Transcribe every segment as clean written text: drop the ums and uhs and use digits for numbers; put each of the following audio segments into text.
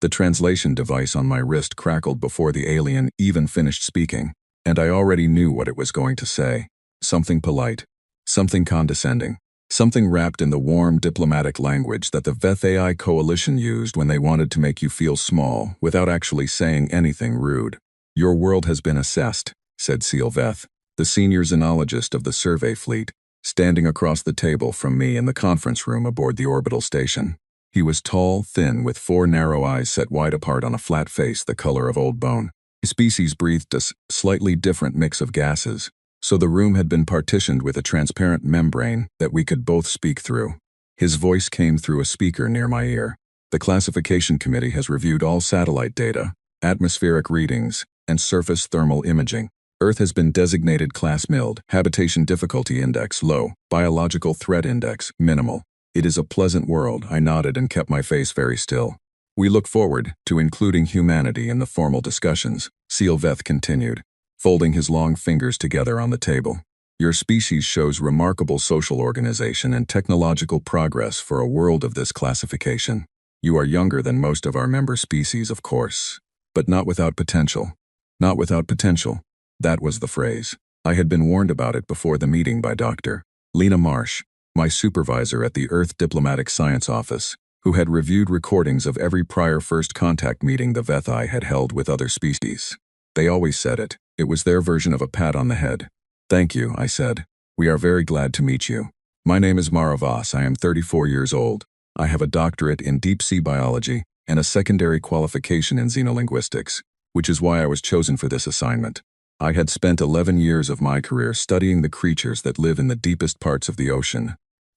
The translation device on my wrist crackled before the alien even finished speaking, and I already knew what it was going to say. Something polite. Something condescending. Something wrapped in the warm diplomatic language that the Veth AI coalition used when they wanted to make you feel small without actually saying anything rude. "Your world has been assessed," said Seal Veth, the senior xenologist of the survey fleet, standing across the table from me in the conference room aboard the orbital station. He was tall, thin, with 4 narrow eyes set wide apart on a flat face the color of old bone. His species breathed a slightly different mix of gases, so the room had been partitioned with a transparent membrane that we could both speak through. His voice came through a speaker near my ear. "The classification committee has reviewed all satellite data, atmospheric readings, and surface thermal imaging. Earth has been designated Class Mild, Habitation Difficulty Index low, Biological Threat Index minimal. It is a pleasant world." I nodded and kept my face very still. "We look forward to including humanity in the formal discussions," Seal Veth continued, folding his long fingers together on the table. "Your species shows remarkable social organization and technological progress for a world of this classification. You are younger than most of our member species, of course, but not without potential." Not without potential. That was the phrase. I had been warned about it before the meeting by Dr. Lena Marsh, my supervisor at the Earth Diplomatic Science Office, who had reviewed recordings of every prior first contact meeting the Vethi had held with other species. They always said it. It was their version of a pat on the head. "Thank you," I said. "We are very glad to meet you. My name is Mara Voss. I am 34 years old. I have a doctorate in deep-sea biology and a secondary qualification in xenolinguistics, which is why I was chosen for this assignment. I had spent 11 years of my career studying the creatures that live in the deepest parts of the ocean,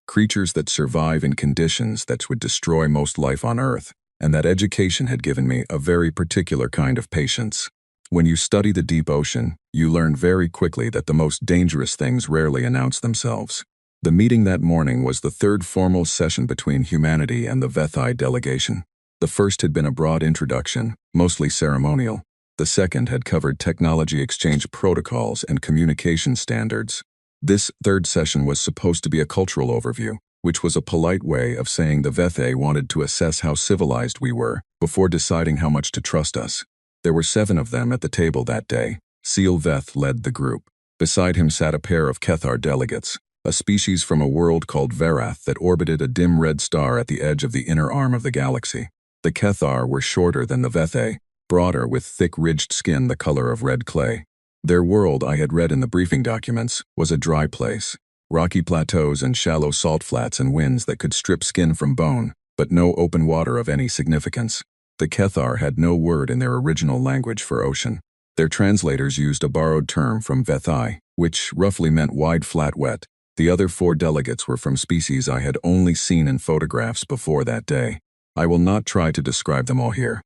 creatures that survive in conditions that would destroy most life on Earth, and that education had given me a very particular kind of patience. When you study the deep ocean, you learn very quickly that the most dangerous things rarely announce themselves. The meeting that morning was the third formal session between humanity and the Vethi delegation. The first had been a broad introduction, mostly ceremonial. The second had covered technology exchange protocols and communication standards. This third session was supposed to be a cultural overview, which was a polite way of saying the Vethi wanted to assess how civilized we were before deciding how much to trust us. There were 7 of them at the table that day. Seal Veth led the group. Beside him sat a pair of Kethar delegates, a species from a world called Verath that orbited a dim red star at the edge of the inner arm of the galaxy. The Kethar were shorter than the Vethi, broader with thick ridged skin the color of red clay. Their world, I had read in the briefing documents, was a dry place. Rocky plateaus and shallow salt flats and winds that could strip skin from bone, but no open water of any significance. The Kethar had no word in their original language for ocean. Their translators used a borrowed term from Vethi, which roughly meant wide flat wet. The other 4 delegates were from species I had only seen in photographs before that day. I will not try to describe them all here.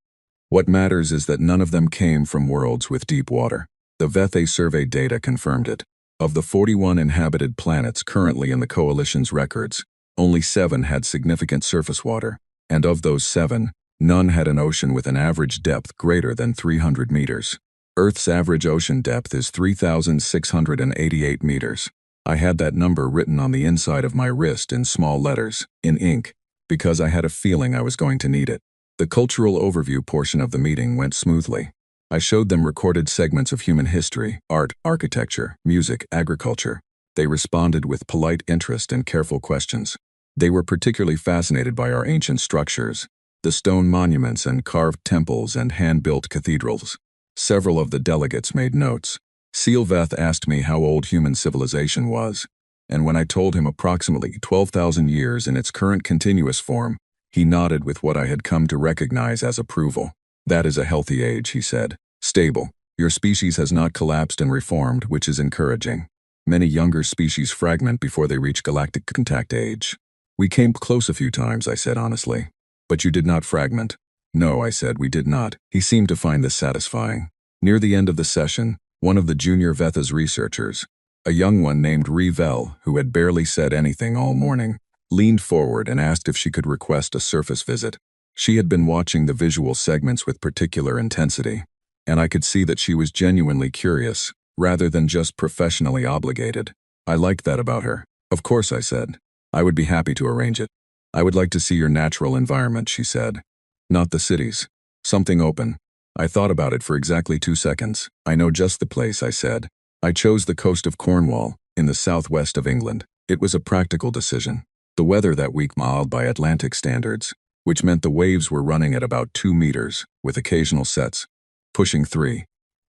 What matters is that none of them came from worlds with deep water. The Vethi survey data confirmed it. Of the 41 inhabited planets currently in the Coalition's records, only 7 had significant surface water, and of those 7, none had an ocean with an average depth greater than 300 meters. Earth's average ocean depth is 3,688 meters. I had that number written on the inside of my wrist in small letters, in ink, because I had a feeling I was going to need it. The cultural overview portion of the meeting went smoothly. I showed them recorded segments of human history, art, architecture, music, agriculture. They responded with polite interest and careful questions. They were particularly fascinated by our ancient structures, the stone monuments and carved temples and hand-built cathedrals. Several of the delegates made notes. Seal Veth asked me how old human civilization was, and when I told him approximately 12,000 years in its current continuous form, he nodded with what I had come to recognize as approval. "That is a healthy age," he said. "Stable. Your species has not collapsed and reformed, which is encouraging. Many younger species fragment before they reach galactic contact age." "We came close a few times," I said honestly. "But you did not fragment." "No," I said, "we did not." He seemed to find this satisfying. Near the end of the session, one of the junior Vetha's researchers, a young one named Revel, who had barely said anything all morning, leaned forward and asked if she could request a surface visit. She had been watching the visual segments with particular intensity, and I could see that she was genuinely curious, rather than just professionally obligated. I liked that about her. "Of course," I said. "I would be happy to arrange it." "I would like to see your natural environment," she said. "Not the cities." Something open. I thought about it for exactly 2 seconds. I know just the place, I said. I chose the coast of Cornwall, in the southwest of England. It was a practical decision. The weather that week mild by Atlantic standards, which meant the waves were running at about 2 meters, with occasional sets, pushing 3.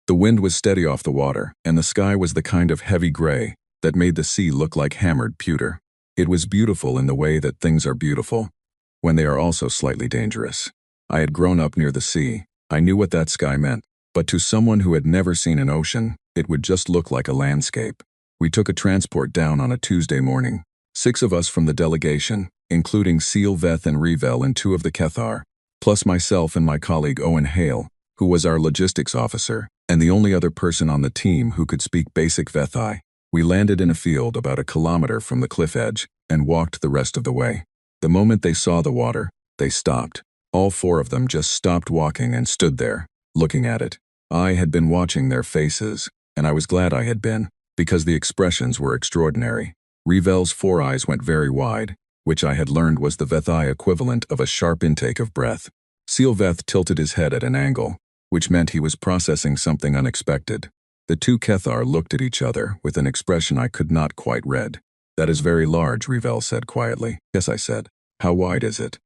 The wind was steady off the water, and the sky was the kind of heavy gray that made the sea look like hammered pewter. It was beautiful in the way that things are beautiful, when they are also slightly dangerous. I had grown up near the sea. I knew what that sky meant, but to someone who had never seen an ocean, it would just look like a landscape. We took a transport down on a Tuesday morning. 6 of us from the delegation, including Sealveth and Revel and 2 of the Kethar, plus myself and my colleague Owen Hale, who was our logistics officer, and the only other person on the team who could speak basic Vethai. We landed in a field about a kilometer from the cliff edge and walked the rest of the way. The moment they saw the water, they stopped. All 4 of them just stopped walking and stood there, looking at it. I had been watching their faces, and I was glad I had been, because the expressions were extraordinary. Revel's 4 eyes went very wide, which I had learned was the Vethai equivalent of a sharp intake of breath. Sealveth tilted his head at an angle, which meant he was processing something unexpected. The 2 Kethar looked at each other with an expression I could not quite read. "That is very large," Revel said quietly. "Yes," I said. "How wide is it?"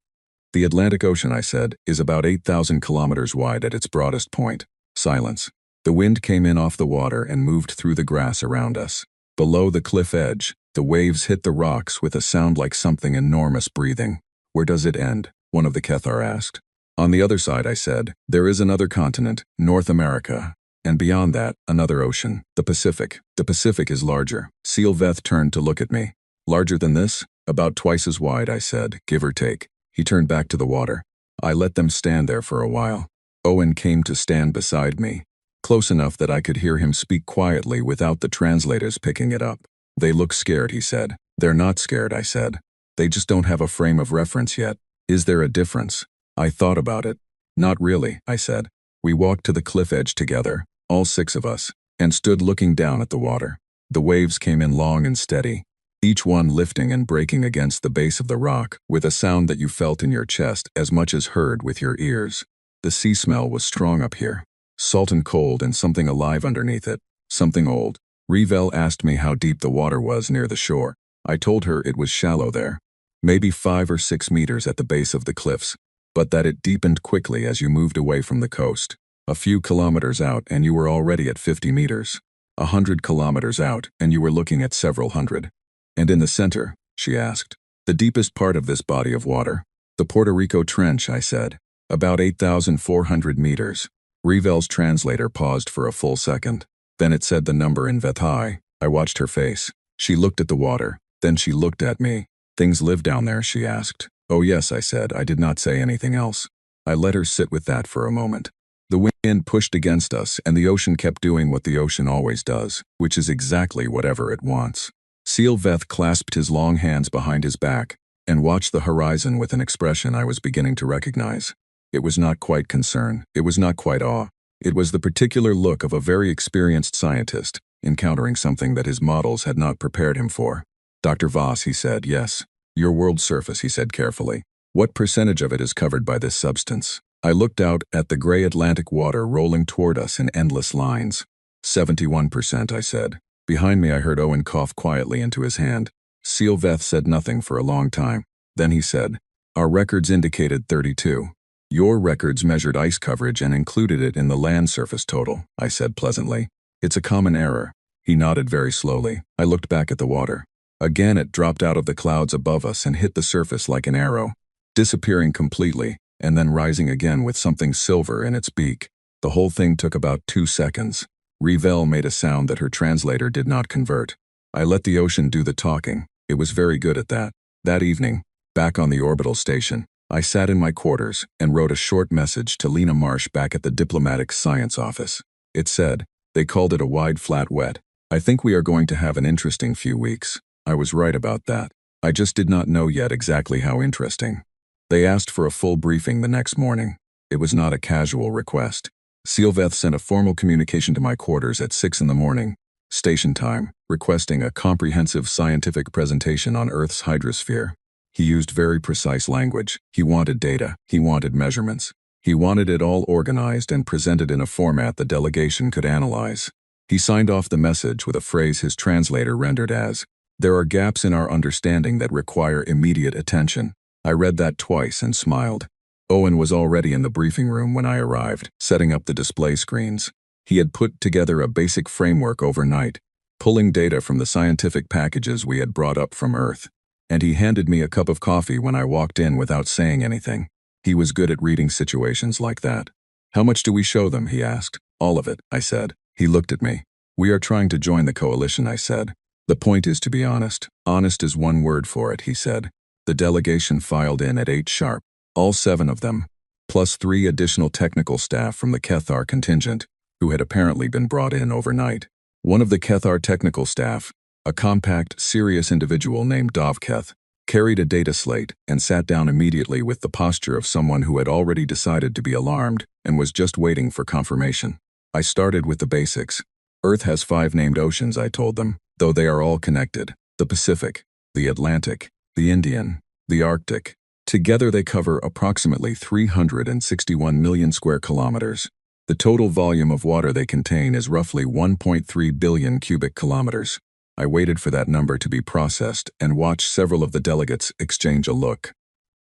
"The Atlantic Ocean," I said, "is about 8,000 kilometers wide at its broadest point." Silence. The wind came in off the water and moved through the grass around us. Below the cliff edge, the waves hit the rocks with a sound like something enormous breathing. "Where does it end?" one of the Kethar asked. "On the other side," I said, "there is another continent, North America. And beyond that, another ocean, the Pacific. The Pacific is larger." Sealveth turned to look at me. "Larger than this?" "About twice as wide," I said, "give or take." He turned back to the water. I let them stand there for a while. Owen came to stand beside me, close enough that I could hear him speak quietly without the translators picking it up. "They look scared," he said. "They're not scared," I said. "They just don't have a frame of reference yet." "Is there a difference?" I thought about it. "Not really," I said. We walked to the cliff edge together, all 6 of us, and stood looking down at the water. The waves came in long and steady, each one lifting and breaking against the base of the rock with a sound that you felt in your chest as much as heard with your ears. The sea smell was strong up here, salt and cold and something alive underneath it, something old. Revel asked me how deep the water was near the shore. I told her it was shallow there, maybe 5 or 6 meters at the base of the cliffs, but that it deepened quickly as you moved away from the coast. A few kilometers out and you were already at 50 meters. 100 kilometers out and you were looking at several hundred. "And in the center?" she asked. "The deepest part of this body of water." "The Puerto Rico Trench," I said. "About 8,400 meters." Revel's translator paused for a full second. Then it said the number in Vethai. I watched her face. She looked at the water. Then she looked at me. "Things live down there?" she asked. "Oh yes," I said. I did not say anything else. I let her sit with that for a moment. The wind pushed against us, and the ocean kept doing what the ocean always does, which is exactly whatever it wants. Sealveth clasped his long hands behind his back and watched the horizon with an expression I was beginning to recognize. It was not quite concern. It was not quite awe. It was the particular look of a very experienced scientist encountering something that his models had not prepared him for. "Dr. Voss," he said, "yes. Your world's surface," he said carefully. "What percentage of it is covered by this substance?" I looked out at the gray Atlantic water rolling toward us in endless lines. 71%, I said. Behind me I heard Owen cough quietly into his hand. Sealveth said nothing for a long time. Then he said, "Our records indicated 32. Your records measured ice coverage and included it in the land surface total," I said pleasantly. "It's a common error." He nodded very slowly. I looked back at the water. Again it dropped out of the clouds above us and hit the surface like an arrow, disappearing completely, and then rising again with something silver in its beak. The whole thing took about 2 seconds. Revel made a sound that her translator did not convert. I let the ocean do the talking. It was very good at that. That evening, back on the orbital station, I sat in my quarters and wrote a short message to Lena Marsh back at the Diplomatic Science Office. It said, "They called it a wide flat wet. I think we are going to have an interesting few weeks." I was right about that. I just did not know yet exactly how interesting. They asked for a full briefing the next morning. It was not a casual request. Sealveth sent a formal communication to my quarters at 6 in the morning, station time, requesting a comprehensive scientific presentation on Earth's hydrosphere. He used very precise language. He wanted data. He wanted measurements. He wanted it all organized and presented in a format the delegation could analyze. He signed off the message with a phrase his translator rendered as, "There are gaps in our understanding that require immediate attention." I read that twice and smiled. Owen was already in the briefing room when I arrived, setting up the display screens. He had put together a basic framework overnight, pulling data from the scientific packages we had brought up from Earth. And he handed me a cup of coffee when I walked in without saying anything. He was good at reading situations like that. "How much do we show them?" he asked. "All of it," I said. He looked at me. "We are trying to join the coalition," I said. "The point is to be honest. Honest is one word for it," he said. The delegation filed in at 8 sharp. All 7 of them, plus 3 additional technical staff from the Kethar contingent, who had apparently been brought in overnight. One of the Kethar technical staff, a compact, serious individual named Dovketh, carried a data slate and sat down immediately with the posture of someone who had already decided to be alarmed and was just waiting for confirmation. I started with the basics. Earth has 5 named oceans, I told them, though they are all connected: the Pacific, the Atlantic, the Indian, the Arctic. Together they cover approximately 361 million square kilometers. The total volume of water they contain is roughly 1.3 billion cubic kilometers. I waited for that number to be processed and watched several of the delegates exchange a look.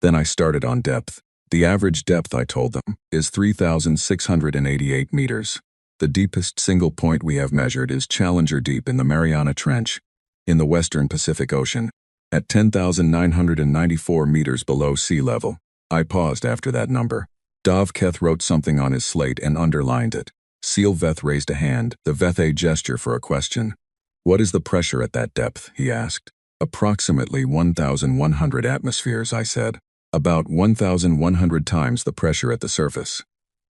Then I started on depth. The average depth, I told them, is 3,688 meters. The deepest single point we have measured is Challenger Deep in the Mariana Trench, in the western Pacific Ocean, at 10,994 meters below sea level. I paused after that number. Dovketh wrote something on his slate and underlined it. Sealveth raised a hand, the Vethe gesture for a question. "What is the pressure at that depth?" he asked. "Approximately 1,100 atmospheres," I said. "About 1,100 times the pressure at the surface."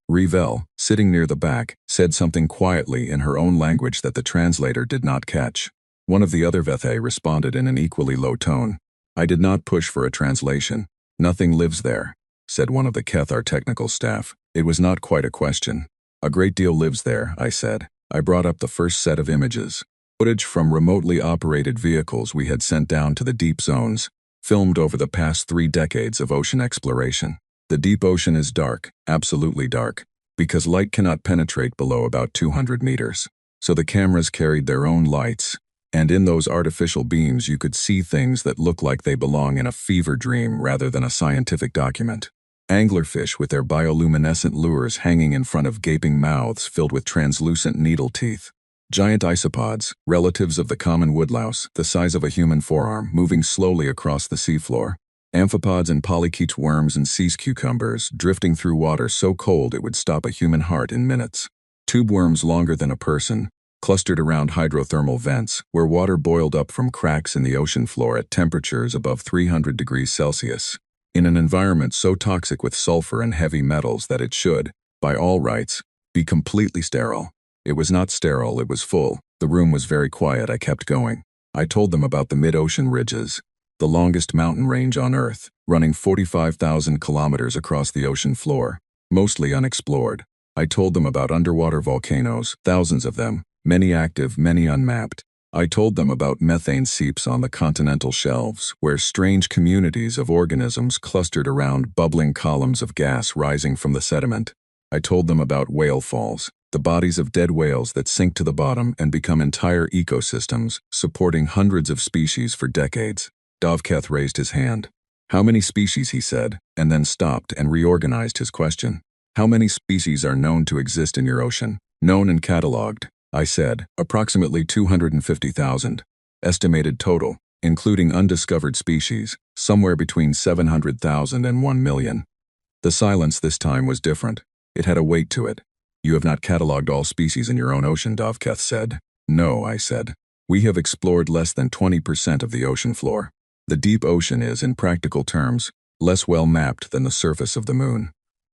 Revel, sitting near the back, said something quietly in her own language that the translator did not catch. One of the other Vethe responded in an equally low tone. I did not push for a translation. "Nothing lives there," said one of the Kethar technical staff. It was not quite a question. "A great deal lives there," I said. I brought up the first set of images. Footage from remotely operated vehicles we had sent down to the deep zones, filmed over the past 3 decades of ocean exploration. The deep ocean is dark, absolutely dark, because light cannot penetrate below about 200 meters. So the cameras carried their own lights, and in those artificial beams you could see things that look like they belong in a fever dream rather than a scientific document. Anglerfish with their bioluminescent lures hanging in front of gaping mouths filled with translucent needle teeth. Giant isopods, relatives of the common woodlouse, the size of a human forearm, moving slowly across the seafloor. Amphipods and polychaete worms and sea cucumbers drifting through water so cold it would stop a human heart in minutes. Tube worms longer than a person, clustered around hydrothermal vents, where water boiled up from cracks in the ocean floor at temperatures above 300 degrees Celsius, in an environment so toxic with sulfur and heavy metals that it should, by all rights, be completely sterile. It was not sterile, it was full. The room was very quiet. I kept going. I told them about the mid-ocean ridges, the longest mountain range on Earth, running 45,000 kilometers across the ocean floor, mostly unexplored. I told them about underwater volcanoes, thousands of them, many active, many unmapped. I told them about methane seeps on the continental shelves, where strange communities of organisms clustered around bubbling columns of gas rising from the sediment. I told them about whale falls, the bodies of dead whales that sink to the bottom and become entire ecosystems, supporting hundreds of species for decades. Dovketh raised his hand. "How many species?" he said, and then stopped and reorganized his question. "How many species are known to exist in your ocean? Known and catalogued?" I said, "Approximately 250,000. Estimated total, including undiscovered species, somewhere between 700,000 and 1 million. The silence this time was different. It had a weight to it. "You have not catalogued all species in your own ocean," Dovketh said. "No," I said. "We have explored less than 20% of the ocean floor. The deep ocean is, in practical terms, less well mapped than the surface of the moon."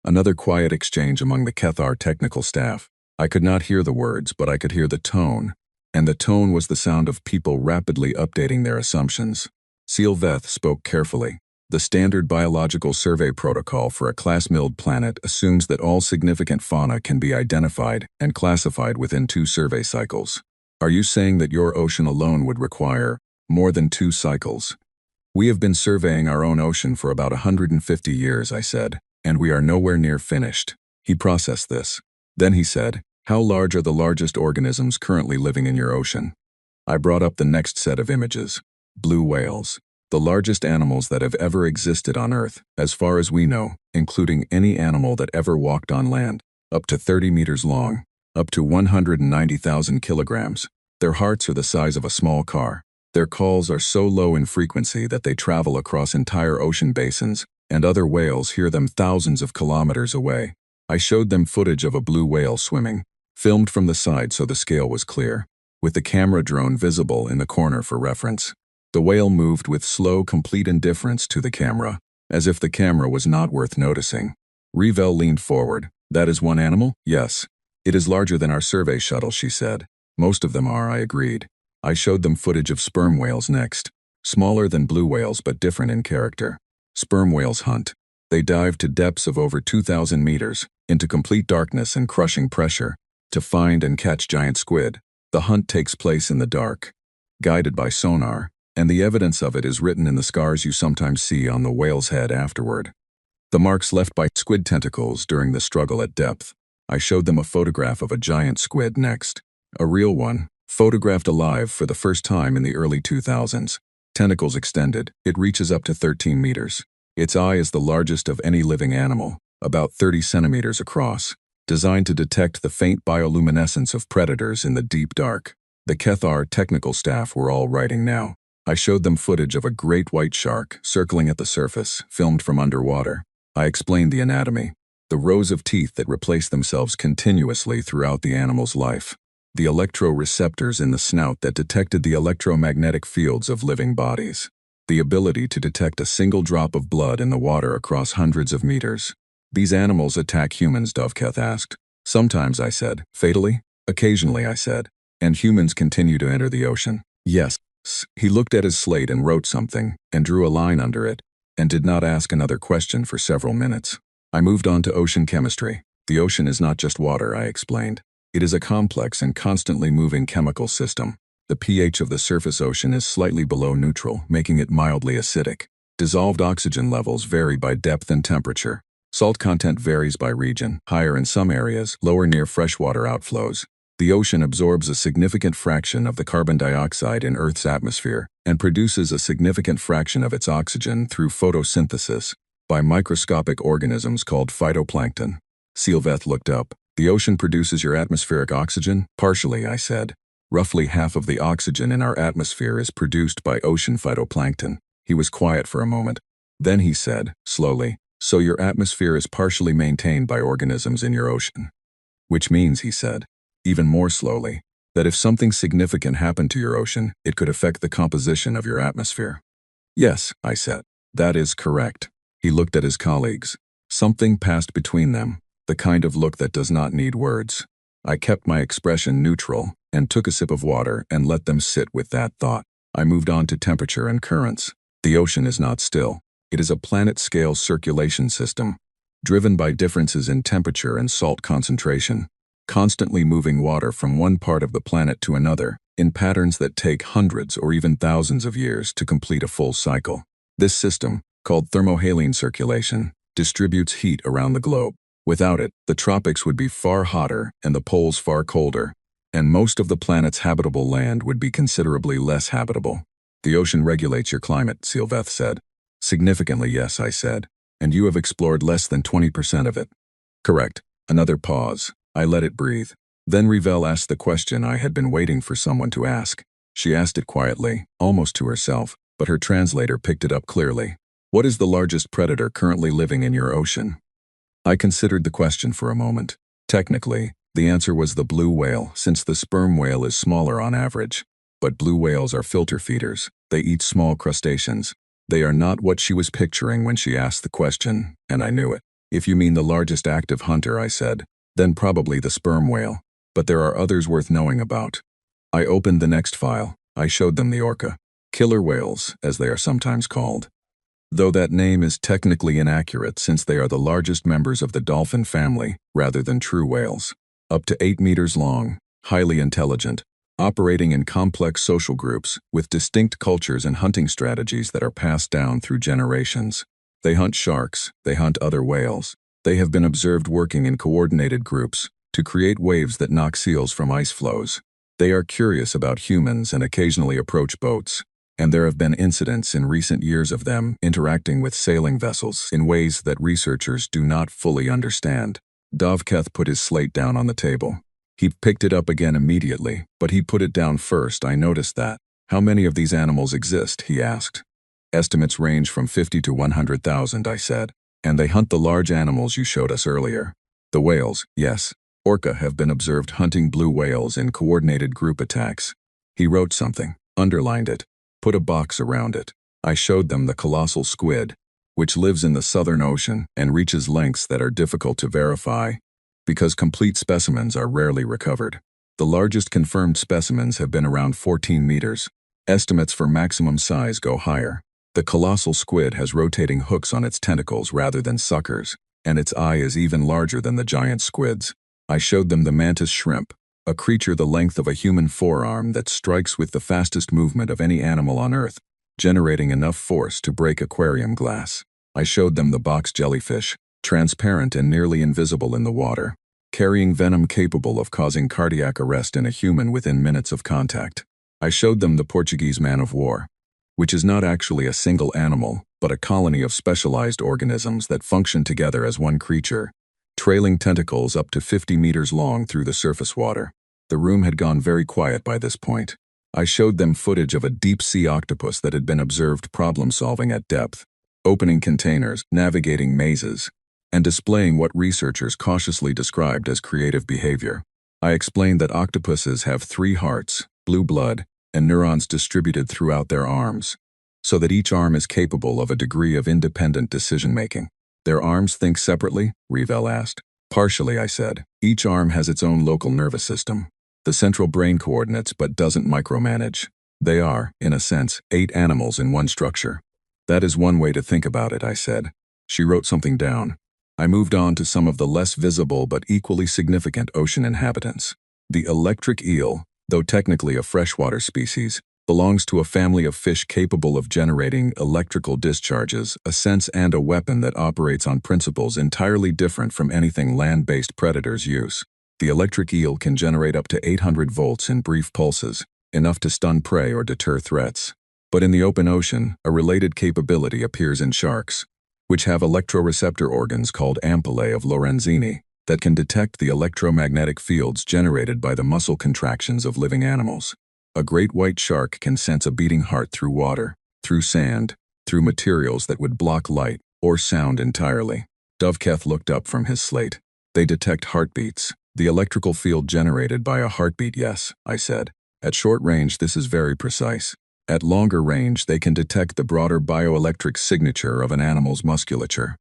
Another quiet exchange among the Kethar technical staff. I could not hear the words, but I could hear the tone, and the tone was the sound of people rapidly updating their assumptions. Sealveth spoke carefully. "The standard biological survey protocol for a class-milled planet assumes that all significant fauna can be identified and classified within 2 survey cycles. Are you saying that your ocean alone would require more than 2 cycles?" "We have been surveying our own ocean for about 150 years, I said. And we are nowhere near finished. He processed this. Then he said, "How large are the largest organisms currently living in your ocean?" I brought up the next set of images. Blue whales. The largest animals that have ever existed on Earth, as far as we know, including any animal that ever walked on land. Up to 30 meters long. Up to 190,000 kilograms. Their hearts are the size of a small car. Their calls are so low in frequency that they travel across entire ocean basins, and other whales hear them thousands of kilometers away. I showed them footage of a blue whale swimming, filmed from the side so the scale was clear, with the camera drone visible in the corner for reference. The whale moved with slow, complete indifference to the camera, as if the camera was not worth noticing. Revel leaned forward. "That is one animal?" "Yes. It is larger than our survey shuttle," she said. "Most of them are," I agreed. I showed them footage of sperm whales next. Smaller than blue whales but different in character. Sperm whales hunt. They dive to depths of over 2,000 meters, into complete darkness and crushing pressure, to find and catch giant squid. The hunt takes place in the dark, guided by sonar, and the evidence of it is written in the scars you sometimes see on the whale's head afterward. The marks left by squid tentacles during the struggle at depth. I showed them a photograph of a giant squid next. A real one, photographed alive for the first time in the early 2000s. Tentacles extended, it reaches up to 13 meters. Its eye is the largest of any living animal, about 30 centimeters across, designed to detect the faint bioluminescence of predators in the deep dark. The Kethar technical staff were all writing now. I showed them footage of a great white shark circling at the surface, filmed from underwater. I explained the anatomy, the rows of teeth that replace themselves continuously throughout the animal's life, the electroreceptors in the snout that detected the electromagnetic fields of living bodies, the ability to detect a single drop of blood in the water across hundreds of meters. "These animals attack humans," Dovketh asked. "Sometimes," I said. "Fatally?" "Occasionally," I said. "And humans continue to enter the ocean?" "Yes." He looked at his slate and wrote something, and drew a line under it, and did not ask another question for several minutes. I moved on to ocean chemistry. "The ocean is not just water," I explained. "It is a complex and constantly moving chemical system. The pH of the surface ocean is slightly below neutral, making it mildly acidic. Dissolved oxygen levels vary by depth and temperature. Salt content varies by region, higher in some areas, lower near freshwater outflows. The ocean absorbs a significant fraction of the carbon dioxide in Earth's atmosphere and produces a significant fraction of its oxygen through photosynthesis by microscopic organisms called phytoplankton." Sylveth looked up. "The ocean produces your atmospheric oxygen?" "Partially," I said. "Roughly half of the oxygen in our atmosphere is produced by ocean phytoplankton." He was quiet for a moment. Then he said, slowly, "So your atmosphere is partially maintained by organisms in your ocean. Which means," he said, even more slowly, "that if something significant happened to your ocean, it could affect the composition of your atmosphere." "Yes," I said. "That is correct." He looked at his colleagues. Something passed between them, the kind of look that does not need words. I kept my expression neutral and took a sip of water and let them sit with that thought. I moved on to temperature and currents. The ocean is not still. It is a planet-scale circulation system, driven by differences in temperature and salt concentration, constantly moving water from one part of the planet to another, in patterns that take hundreds or even thousands of years to complete a full cycle. This system, called thermohaline circulation, distributes heat around the globe. Without it, the tropics would be far hotter and the poles far colder, and most of the planet's habitable land would be considerably less habitable. "The ocean regulates your climate," Sylveth said. "Significantly, yes," I said. "And you have explored less than 20% of it." "Correct." Another pause. I let it breathe. Then Revel asked the question I had been waiting for someone to ask. She asked it quietly, almost to herself, but her translator picked it up clearly. "What is the largest predator currently living in your ocean?" I considered the question for a moment. Technically, the answer was the blue whale, since the sperm whale is smaller on average. But blue whales are filter feeders. They eat small crustaceans. They are not what she was picturing when she asked the question, and I knew it. "If you mean the largest active hunter," I said, "then probably the sperm whale. But there are others worth knowing about." I opened the next file. I showed them the orca. Killer whales, as they are sometimes called. Though that name is technically inaccurate since they are the largest members of the dolphin family rather than true whales. Up to 8 meters long, highly intelligent, operating in complex social groups with distinct cultures and hunting strategies that are passed down through generations. They hunt sharks, they hunt other whales. They have been observed working in coordinated groups to create waves that knock seals from ice floes. They are curious about humans and occasionally approach boats, and there have been incidents in recent years of them interacting with sailing vessels in ways that researchers do not fully understand. Dovketh put his slate down on the table. He picked it up again immediately, but he put it down first. I noticed that. How many of these animals exist? He asked. Estimates range from 50 to 100,000, I said. And they hunt the large animals you showed us earlier. The whales, yes. Orca have been observed hunting blue whales in coordinated group attacks. He wrote something, underlined it, put a box around it. I showed them the colossal squid, which lives in the Southern Ocean and reaches lengths that are difficult to verify because complete specimens are rarely recovered. The largest confirmed specimens have been around 14 meters. Estimates for maximum size go higher. The colossal squid has rotating hooks on its tentacles rather than suckers, and its eye is even larger than the giant squids. I showed them the mantis shrimp, a creature the length of a human forearm that strikes with the fastest movement of any animal on Earth, generating enough force to break aquarium glass. I showed them the box jellyfish, transparent and nearly invisible in the water, carrying venom capable of causing cardiac arrest in a human within minutes of contact. I showed them the Portuguese man-of-war, which is not actually a single animal, but a colony of specialized organisms that function together as one creature, trailing tentacles up to 50 meters long through the surface water. The room had gone very quiet by this point. I showed them footage of a deep-sea octopus that had been observed problem-solving at depth, opening containers, navigating mazes, and displaying what researchers cautiously described as creative behavior. I explained that octopuses have 3 hearts, blue blood, and neurons distributed throughout their arms, so that each arm is capable of a degree of independent decision-making. Their arms think separately? Revel asked. Partially, I said. Each arm has its own local nervous system. The central brain coordinates but doesn't micromanage. They are, in a sense, 8 animals in one structure. That is one way to think about it, I said. She wrote something down. I moved on to some of the less visible but equally significant ocean inhabitants. The electric eel, though technically a freshwater species, belongs to a family of fish capable of generating electrical discharges, a sense and a weapon that operates on principles entirely different from anything land-based predators use. The electric eel can generate up to 800 volts in brief pulses, enough to stun prey or deter threats. But in the open ocean, a related capability appears in sharks, which have electroreceptor organs called ampullae of Lorenzini that can detect the electromagnetic fields generated by the muscle contractions of living animals. A great white shark can sense a beating heart through water, through sand, through materials that would block light or sound entirely. Dovketh looked up from his slate. They detect heartbeats. The electrical field generated by a heartbeat, yes, I said. At short range, this is very precise. At longer range, they can detect the broader bioelectric signature of an animal's musculature.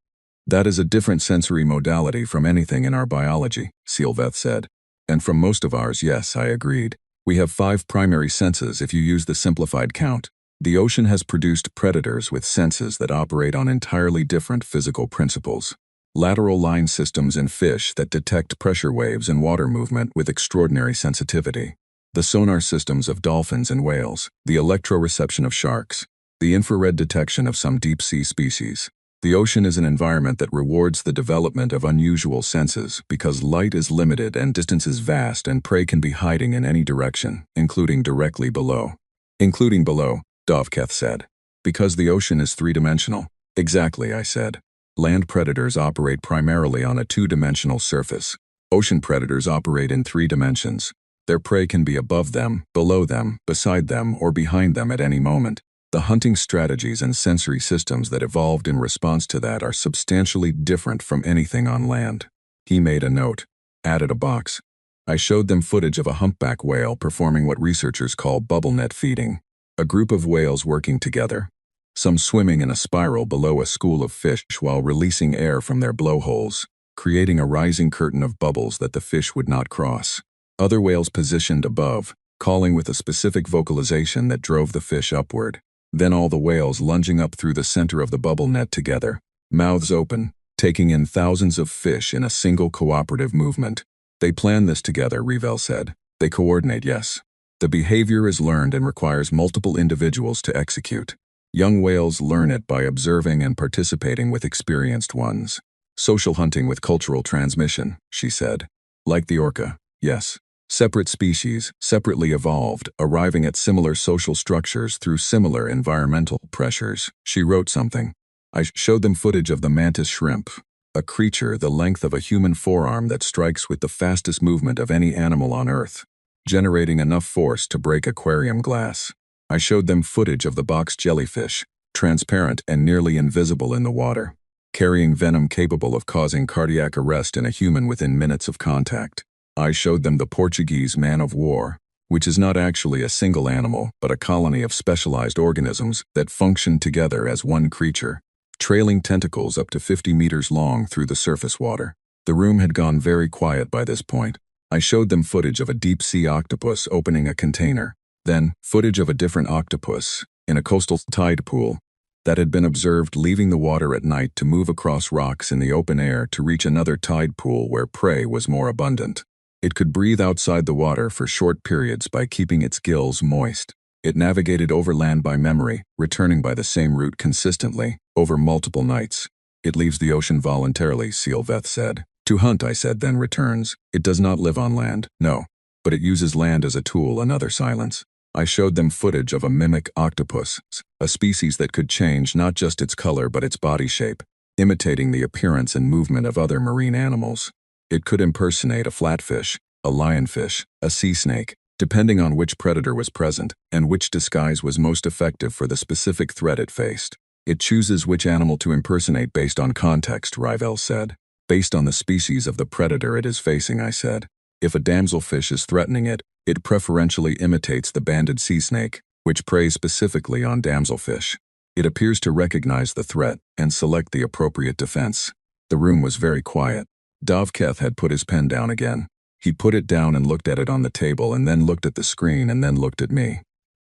That is a different sensory modality from anything in our biology, Silveth said. And from most of ours, yes, I agreed. We have 5 primary senses if you use the simplified count. The ocean has produced predators with senses that operate on entirely different physical principles. Lateral line systems in fish that detect pressure waves and water movement with extraordinary sensitivity. The sonar systems of dolphins and whales, the electroreception of sharks, the infrared detection of some deep-sea species. The ocean is an environment that rewards the development of unusual senses because light is limited and distance is vast and prey can be hiding in any direction, including directly below. Including below, Dovketh said. Because the ocean is 3-dimensional. Exactly, I said. Land predators operate primarily on a 2-dimensional surface. Ocean predators operate in 3 dimensions. Their prey can be above them, below them, beside them, or behind them at any moment. The hunting strategies and sensory systems that evolved in response to that are substantially different from anything on land. He made a note, added a box. I showed them footage of a humpback whale performing what researchers call bubble net feeding. A group of whales working together, some swimming in a spiral below a school of fish while releasing air from their blowholes, creating a rising curtain of bubbles that the fish would not cross. Other whales positioned above, calling with a specific vocalization that drove the fish upward. Then all the whales lunging up through the center of the bubble net together, mouths open, taking in thousands of fish in a single cooperative movement. They plan this together, Revel said. They coordinate, yes. The behavior is learned and requires multiple individuals to execute. Young whales learn it by observing and participating with experienced ones. Social hunting with cultural transmission, she said. Like the orca, yes. Separate species, separately evolved, arriving at similar social structures through similar environmental pressures. She wrote something. I showed them footage of the mantis shrimp, a creature the length of a human forearm that strikes with the fastest movement of any animal on Earth, generating enough force to break aquarium glass. I showed them footage of the box jellyfish, transparent and nearly invisible in the water, carrying venom capable of causing cardiac arrest in a human within minutes of contact. I showed them the Portuguese man-of-war, which is not actually a single animal, but a colony of specialized organisms that function together as one creature, trailing tentacles up to 50 meters long through the surface water. The room had gone very quiet by this point. I showed them footage of a deep-sea octopus opening a container, then footage of a different octopus in a coastal tide pool that had been observed leaving the water at night to move across rocks in the open air to reach another tide pool where prey was more abundant. It could breathe outside the water for short periods by keeping its gills moist. It navigated overland by memory, returning by the same route consistently, over multiple nights. It leaves the ocean voluntarily, Silveth said. To hunt, I said, then returns. It does not live on land, no. But it uses land as a tool. Another silence. I showed them footage of a mimic octopus, a species that could change not just its color but its body shape, imitating the appearance and movement of other marine animals. It could impersonate a flatfish, a lionfish, a sea snake, depending on which predator was present and which disguise was most effective for the specific threat it faced. It chooses which animal to impersonate based on context, Rivel said. Based on the species of the predator it is facing, I said. If a damselfish is threatening it, it preferentially imitates the banded sea snake, which preys specifically on damselfish. It appears to recognize the threat and select the appropriate defense. The room was very quiet. Dovketh had put his pen down again. He put it down and looked at it on the table and then looked at the screen and then looked at me.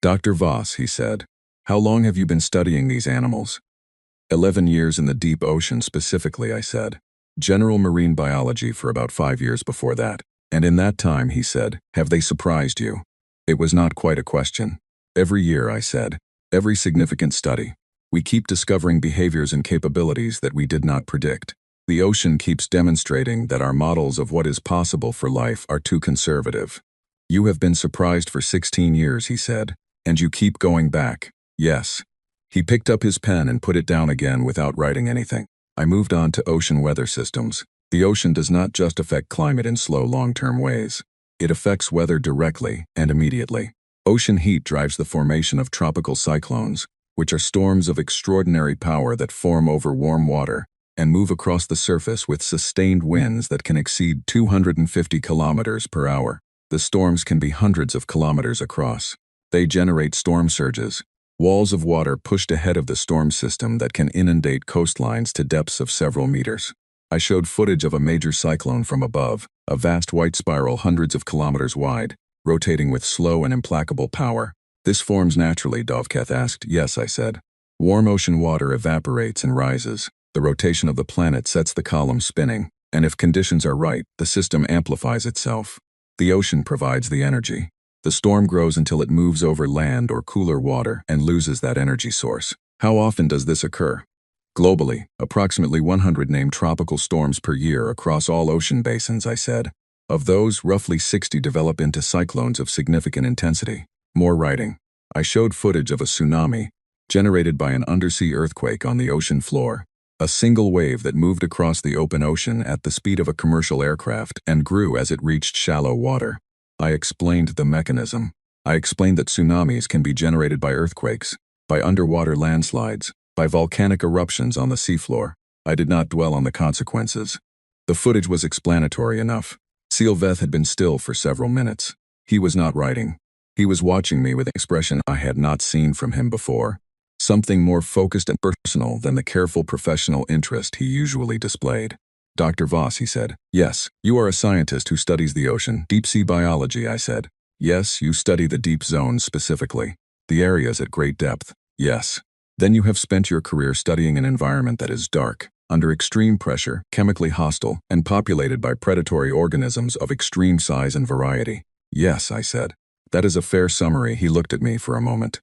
Dr. Voss, he said, how long have you been studying these animals? 11 years in the deep ocean specifically, I said. General marine biology for about 5 years before that. And in that time, he said, have they surprised you? It was not quite a question. Every year, I said. Every significant study. We keep discovering behaviors and capabilities that we did not predict. The ocean keeps demonstrating that our models of what is possible for life are too conservative. You have been surprised for 16 years, he said, and you keep going back. Yes. He picked up his pen and put it down again without writing anything. I moved on to ocean weather systems. The ocean does not just affect climate in slow long-term ways. It affects weather directly and immediately. Ocean heat drives the formation of tropical cyclones, which are storms of extraordinary power that form over warm water and move across the surface with sustained winds that can exceed 250 kilometers per hour. The storms can be hundreds of kilometers across. They generate storm surges, walls of water pushed ahead of the storm system that can inundate coastlines to depths of several meters. I showed footage of a major cyclone from above, a vast white spiral hundreds of kilometers wide, rotating with slow and implacable power. This forms naturally, Dovketh asked. Yes, I said. Warm ocean water evaporates and rises. The rotation of the planet sets the column spinning, and if conditions are right, the system amplifies itself. The ocean provides the energy. The storm grows until it moves over land or cooler water and loses that energy source. How often does this occur? Globally, approximately 100 named tropical storms per year across all ocean basins, I said. Of those, roughly 60 develop into cyclones of significant intensity. More writing. I showed footage of a tsunami, generated by an undersea earthquake on the ocean floor. A single wave that moved across the open ocean at the speed of a commercial aircraft and grew as it reached shallow water. I explained the mechanism. I explained that tsunamis can be generated by earthquakes, by underwater landslides, by volcanic eruptions on the seafloor. I did not dwell on the consequences. The footage was explanatory enough. Silveth had been still for several minutes. He was not writing. He was watching me with an expression I had not seen from him before. Something more focused and personal than the careful professional interest he usually displayed. Dr. Voss, he said. Yes, you are a scientist who studies the ocean. Deep sea biology, I said. Yes, you study the deep zones specifically. The areas at great depth. Yes. Then you have spent your career studying an environment that is dark, under extreme pressure, chemically hostile, and populated by predatory organisms of extreme size and variety. Yes, I said. That is a fair summary. He looked at me for a moment.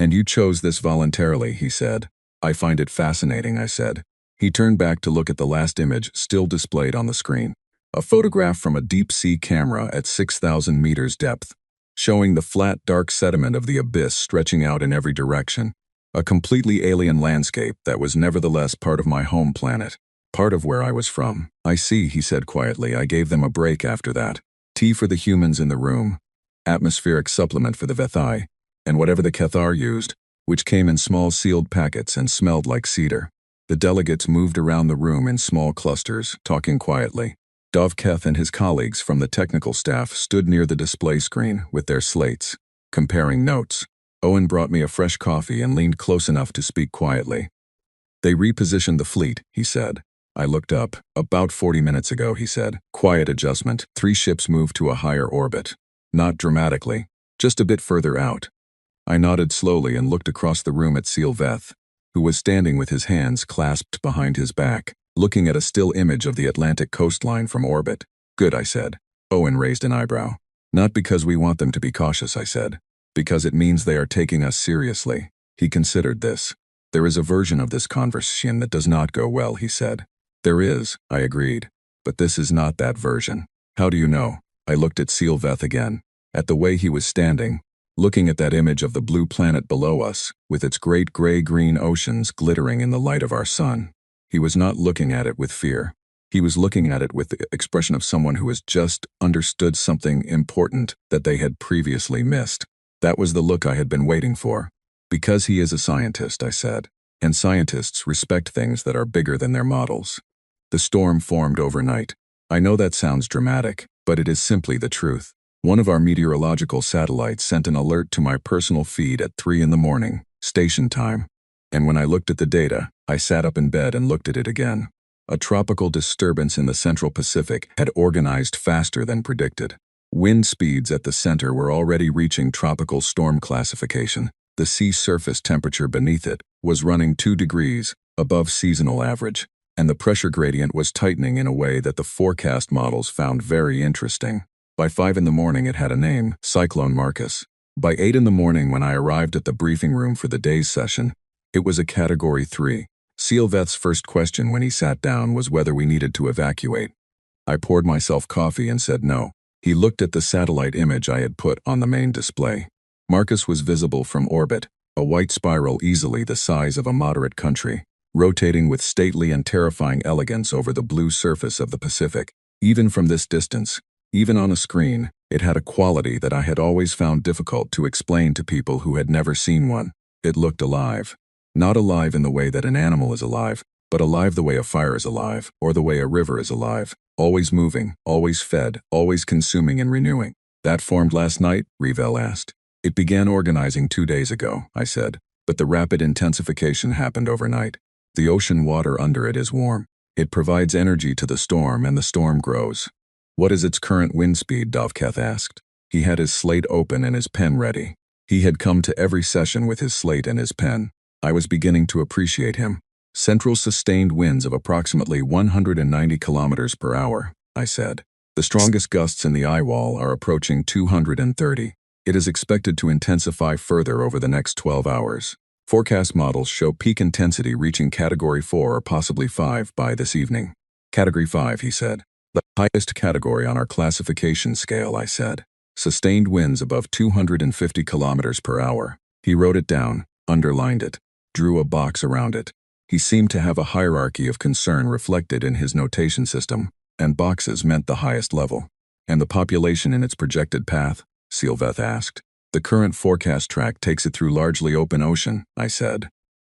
And you chose this voluntarily, he said. I find it fascinating, I said. He turned back to look at the last image still displayed on the screen. A photograph from a deep-sea camera at 6,000 meters depth, showing the flat, dark sediment of the abyss stretching out in every direction. A completely alien landscape that was nevertheless part of my home planet, part of where I was from. I see, he said quietly. I gave them a break after that. Tea for the humans in the room, atmospheric supplement for the Vethai, and whatever the Cathar used, which came in small sealed packets and smelled like cedar. The delegates moved around the room in small clusters, talking quietly. Dovketh and his colleagues from the technical staff stood near the display screen with their slates, comparing notes. Owen brought me a fresh coffee and leaned close enough to speak quietly. They repositioned the fleet, he said. I looked up. About 40 minutes ago, he said. Quiet adjustment. 3 ships moved to a higher orbit. Not dramatically, just a bit further out. I nodded slowly and looked across the room at Silveth, who was standing with his hands clasped behind his back, looking at a still image of the Atlantic coastline from orbit. Good, I said. Owen raised an eyebrow. Not because we want them to be cautious, I said. Because it means they are taking us seriously. He considered this. There is a version of this conversation that does not go well, he said. There is, I agreed. But this is not that version. How do you know? I looked at Silveth again, at the way he was standing, looking at that image of the blue planet below us, with its great gray-green oceans glittering in the light of our sun. He was not looking at it with fear. He was looking at it with the expression of someone who has just understood something important that they had previously missed. That was the look I had been waiting for. Because he is a scientist, I said, and scientists respect things that are bigger than their models. The storm formed overnight. I know that sounds dramatic, but it is simply the truth. One of our meteorological satellites sent an alert to my personal feed at 3 in the morning, station time. And when I looked at the data, I sat up in bed and looked at it again. A tropical disturbance in the Central Pacific had organized faster than predicted. Wind speeds at the center were already reaching tropical storm classification. The sea surface temperature beneath it was running 2 degrees above seasonal average, and the pressure gradient was tightening in a way that the forecast models found very interesting. By 5 in the morning it had a name, Cyclone Marcus. By 8 in the morning when I arrived at the briefing room for the day's session, it was a Category 3. Silveth's first question when he sat down was whether we needed to evacuate. I poured myself coffee and said no. He looked at the satellite image I had put on the main display. Marcus was visible from orbit, a white spiral easily the size of a moderate country, rotating with stately and terrifying elegance over the blue surface of the Pacific. Even from this distance, even on a screen, it had a quality that I had always found difficult to explain to people who had never seen one. It looked alive. Not alive in the way that an animal is alive, but alive the way a fire is alive, or the way a river is alive. Always moving, always fed, always consuming and renewing. That formed last night? Revel asked. It began organizing 2 days ago, I said, but the rapid intensification happened overnight. The ocean water under it is warm. It provides energy to the storm and the storm grows. What is its current wind speed? Dovketh asked. He had his slate open and his pen ready. He had come to every session with his slate and his pen. I was beginning to appreciate him. Central sustained winds of approximately 190 kilometers per hour, I said. The strongest gusts in the eye wall are approaching 230. It is expected to intensify further over the next 12 hours. Forecast models show peak intensity reaching Category 4 or possibly 5 by this evening. Category 5, he said. The highest category on our classification scale, I said. Sustained winds above 250 kilometers per hour. He wrote it down, underlined it, drew a box around it. He seemed to have a hierarchy of concern reflected in his notation system, and boxes meant the highest level. And the population in its projected path? Silveth asked. The current forecast track takes it through largely open ocean, I said.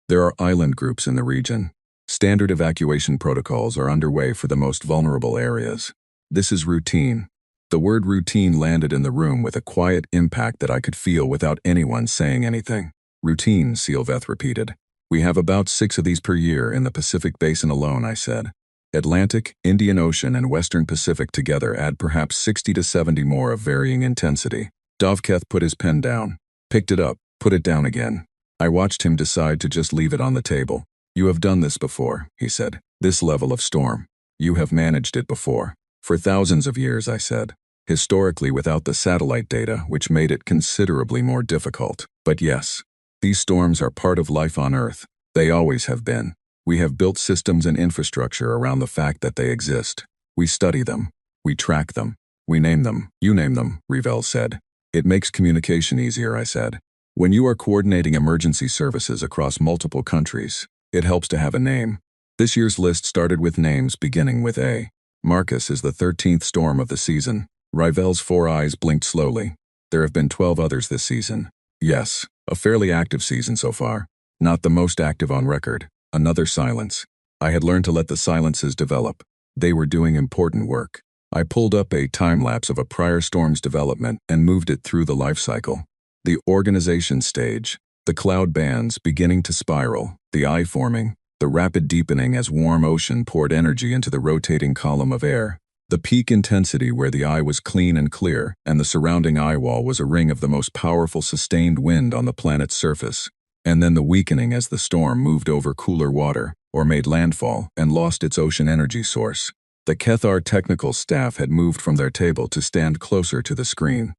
There are island groups in the region. Standard evacuation protocols are underway for the most vulnerable areas. This is routine. The word routine landed in the room with a quiet impact that I could feel without anyone saying anything. Routine, Silveth repeated. We have about 6 of these per year in the Pacific Basin alone, I said. Atlantic, Indian Ocean, and Western Pacific together add perhaps 60 to 70 more of varying intensity. Dovketh put his pen down, picked it up, put it down again. I watched him decide to just leave it on the table. You have done this before, he said. This level of storm. You have managed it before. For thousands of years, I said. Historically without the satellite data, which made it considerably more difficult. But yes. These storms are part of life on Earth. They always have been. We have built systems and infrastructure around the fact that they exist. We study them. We track them. We name them. You name them, Revel said. It makes communication easier, I said. When you are coordinating emergency services across multiple countries, it helps to have a name. This year's list started with names beginning with A. Marcus is the 13th storm of the season. Revel's 4 eyes blinked slowly. There have been 12 others this season. Yes, a fairly active season so far. Not the most active on record. Another silence. I had learned to let the silences develop. They were doing important work. I pulled up a time-lapse of a prior storm's development and moved it through the life cycle. The organization stage, the cloud bands beginning to spiral, the eye forming, the rapid deepening as warm ocean poured energy into the rotating column of air, the peak intensity where the eye was clean and clear and the surrounding eye wall was a ring of the most powerful sustained wind on the planet's surface, and then the weakening as the storm moved over cooler water or made landfall and lost its ocean energy source. The Kethar technical staff had moved from their table to stand closer to the screen.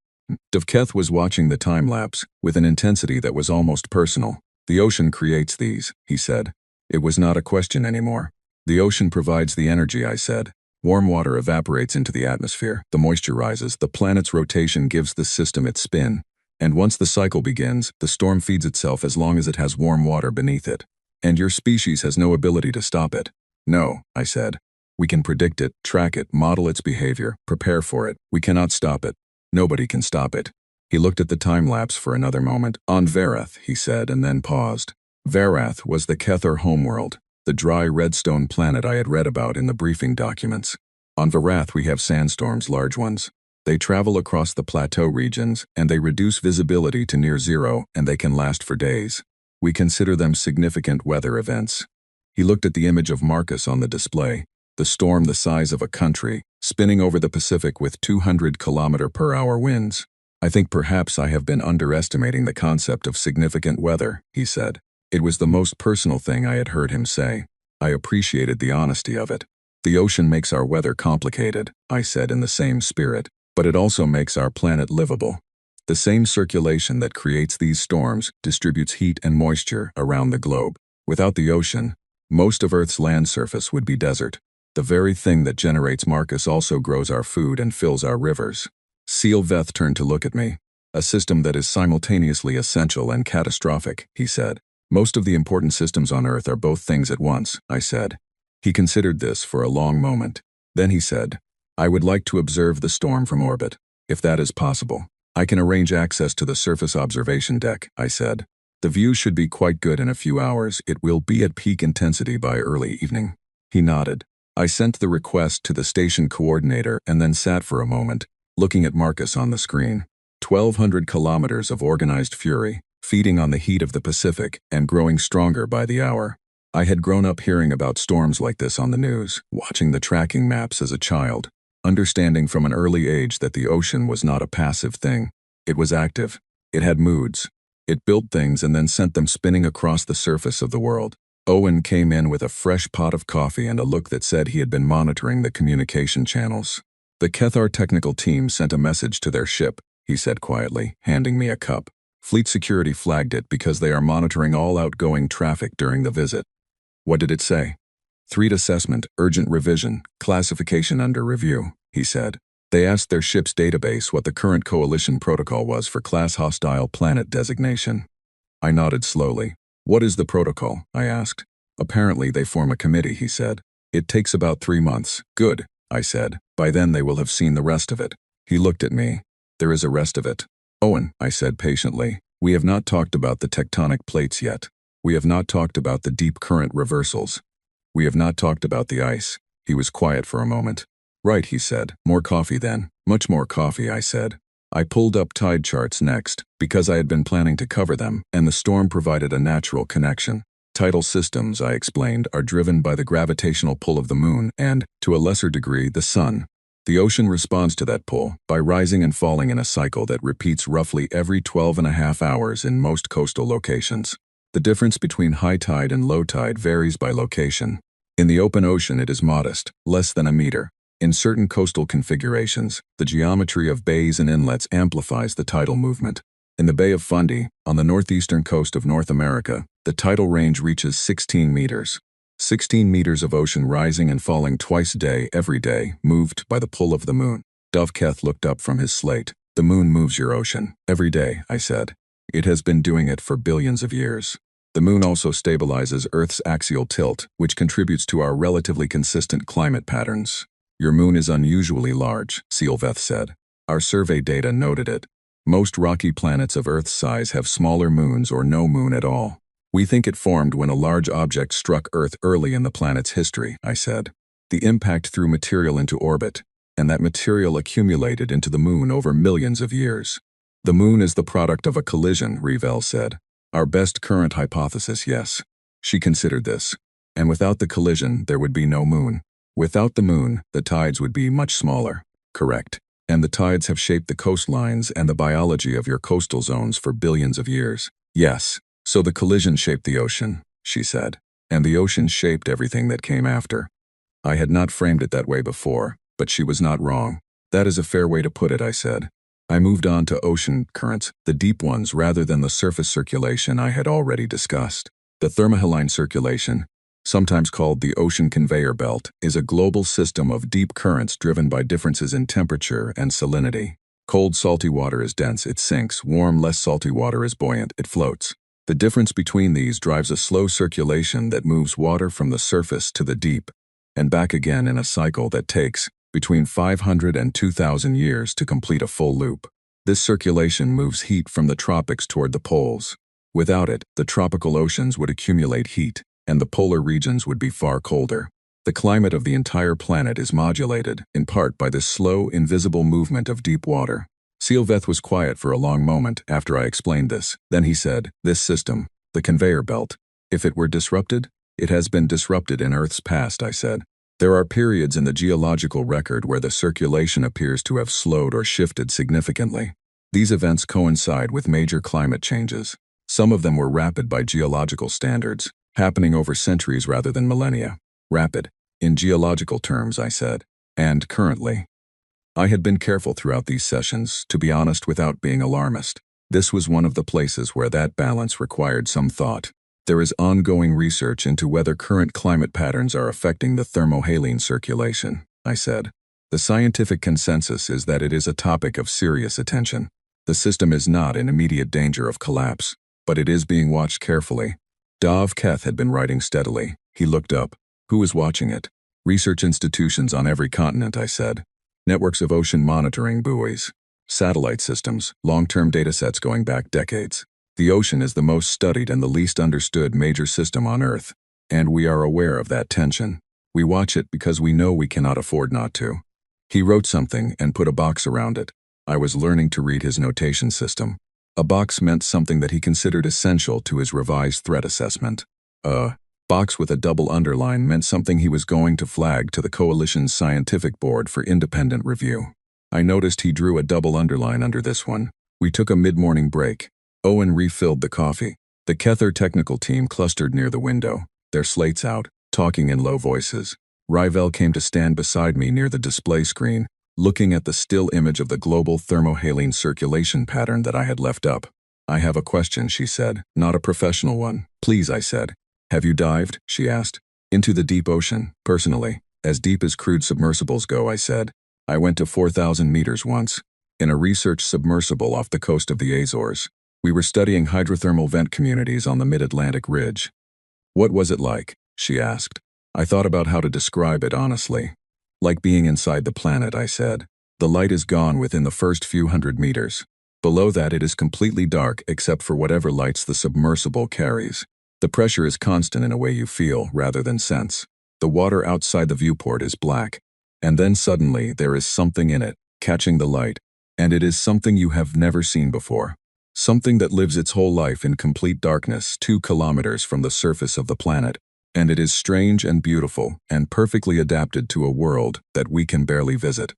Devketh was watching the time-lapse with an intensity that was almost personal. The ocean creates these, he said. It was not a question anymore. The ocean provides the energy, I said. Warm water evaporates into the atmosphere, the moisture rises, the planet's rotation gives the system its spin. And once the cycle begins, the storm feeds itself as long as it has warm water beneath it. And your species has no ability to stop it. No, I said. We can predict it, track it, model its behavior, prepare for it. We cannot stop it. Nobody can stop it. He looked at the time-lapse for another moment. On Varath, he said, and then paused. Varath was the Kethar homeworld, the dry redstone planet I had read about in the briefing documents. On Varath we have sandstorms, large ones. They travel across the plateau regions, and they reduce visibility to near zero, and they can last for days. We consider them significant weather events. He looked at the image of Marcus on the display, the storm the size of a country, spinning over the Pacific with 200-kilometer-per-hour winds. I think perhaps I have been underestimating the concept of significant weather, he said. It was the most personal thing I had heard him say. I appreciated the honesty of it. The ocean makes our weather complicated, I said in the same spirit, but it also makes our planet livable. The same circulation that creates these storms distributes heat and moisture around the globe. Without the ocean, most of Earth's land surface would be desert. The very thing that generates Marcus also grows our food and fills our rivers. Sealveth turned to look at me. A system that is simultaneously essential and catastrophic, he said. Most of the important systems on Earth are both things at once, I said. He considered this for a long moment. Then he said, I would like to observe the storm from orbit, if that is possible. I can arrange access to the surface observation deck, I said. The view should be quite good in a few hours. It will be at peak intensity by early evening. He nodded. I sent the request to the station coordinator and then sat for a moment, looking at Marcus on the screen. 1,200 kilometers of organized fury, feeding on the heat of the Pacific and growing stronger by the hour. I had grown up hearing about storms like this on the news, watching the tracking maps as a child, understanding from an early age that the ocean was not a passive thing. It was active. It had moods. It built things and then sent them spinning across the surface of the world. Owen came in with a fresh pot of coffee and a look that said he had been monitoring the communication channels. The Kethar technical team sent a message to their ship, he said quietly, handing me a cup. Fleet security flagged it because they are monitoring all outgoing traffic during the visit. What did it say? Threat assessment, urgent revision, classification under review, he said. They asked their ship's database what the current coalition protocol was for class hostile planet designation. I nodded slowly. What is the protocol? I asked. Apparently they form a committee, he said. It takes about 3 months. Good, I said. By then they will have seen the rest of it. He looked at me. There is a rest of it. Owen, I said patiently, we have not talked about the tectonic plates yet. We have not talked about the deep current reversals. We have not talked about the ice. He was quiet for a moment. Right, he said. More coffee then. Much more coffee, I said. I pulled up tide charts next, because I had been planning to cover them, and the storm provided a natural connection. Tidal systems, I explained, are driven by the gravitational pull of the moon and, to a lesser degree, the sun. The ocean responds to that pull by rising and falling in a cycle that repeats roughly every 12.5 hours in most coastal locations. The difference between high tide and low tide varies by location. In the open ocean it is modest, less than a meter. In certain coastal configurations, the geometry of bays and inlets amplifies the tidal movement. In the Bay of Fundy, on the northeastern coast of North America, the tidal range reaches 16 meters. 16 meters of ocean rising and falling twice a day, every day, moved by the pull of the moon. Dovketh looked up from his slate. The moon moves your ocean. Every day, I said. It has been doing it for billions of years. The moon also stabilizes Earth's axial tilt, which contributes to our relatively consistent climate patterns. Your moon is unusually large, Silveth said. Our survey data noted it. Most rocky planets of Earth's size have smaller moons or no moon at all. We think it formed when a large object struck Earth early in the planet's history, I said. The impact threw material into orbit, and that material accumulated into the moon over millions of years. The moon is the product of a collision, Revel said. Our best current hypothesis, yes. She considered this. And without the collision, there would be no moon. Without the moon, the tides would be much smaller. Correct. And the tides have shaped the coastlines and the biology of your coastal zones for billions of years. Yes. So the collision shaped the ocean, she said. And the ocean shaped everything that came after. I had not framed it that way before, but she was not wrong. That is a fair way to put it, I said. I moved on to ocean currents, the deep ones rather than the surface circulation I had already discussed. The thermohaline circulation, sometimes called the ocean conveyor belt, is a global system of deep currents driven by differences in temperature and salinity. Cold, salty water is dense, it sinks. Warm, less salty water is buoyant, it floats. The difference between these drives a slow circulation that moves water from the surface to the deep and back again in a cycle that takes between 500 and 2,000 years to complete a full loop. This circulation moves heat from the tropics toward the poles. Without it, the tropical oceans would accumulate heat, and the polar regions would be far colder. The climate of the entire planet is modulated, in part by this slow, invisible movement of deep water. Silveth was quiet for a long moment after I explained this. Then he said, this system, the conveyor belt, if it were disrupted, it has been disrupted in Earth's past, I said. There are periods in the geological record where the circulation appears to have slowed or shifted significantly. These events coincide with major climate changes. Some of them were rapid by geological standards, happening over centuries rather than millennia. Rapid, in geological terms, I said. And currently. I had been careful throughout these sessions, to be honest, without being alarmist. This was one of the places where that balance required some thought. There is ongoing research into whether current climate patterns are affecting the thermohaline circulation, I said. The scientific consensus is that it is a topic of serious attention. The system is not in immediate danger of collapse, but it is being watched carefully. Dovketh had been writing steadily. He looked up. Who is watching it? Research institutions on every continent, I said. Networks of ocean monitoring buoys. Satellite systems, long-term datasets going back decades. The ocean is the most studied and the least understood major system on Earth, and we are aware of that tension. We watch it because we know we cannot afford not to. He wrote something and put a box around it. I was learning to read his notation system. A box meant something that he considered essential to his revised threat assessment. A box with a double underline meant something he was going to flag to the Coalition's scientific board for independent review. I noticed he drew a double underline under this one. We took a mid-morning break. Owen refilled the coffee. The Kether technical team clustered near the window, their slates out, talking in low voices. Rivel came to stand beside me near the display screen, looking at the still image of the global thermohaline circulation pattern that I had left up. I have a question, she said, not a professional one. Please, I said. Have you dived, she asked. Into the deep ocean, personally. As deep as crude submersibles go, I said. I went to 4,000 meters once, in a research submersible off the coast of the Azores. We were studying hydrothermal vent communities on the mid-Atlantic ridge. What was it like? She asked. I thought about how to describe it honestly. Like being inside the planet, I said. The light is gone within the first few hundred meters. Below that it is completely dark except for whatever lights the submersible carries. The pressure is constant in a way you feel rather than sense. The water outside the viewport is black. And then suddenly there is something in it, catching the light. And it is something you have never seen before. Something that lives its whole life in complete darkness 2 kilometers from the surface of the planet. And it is strange and beautiful and perfectly adapted to a world that we can barely visit.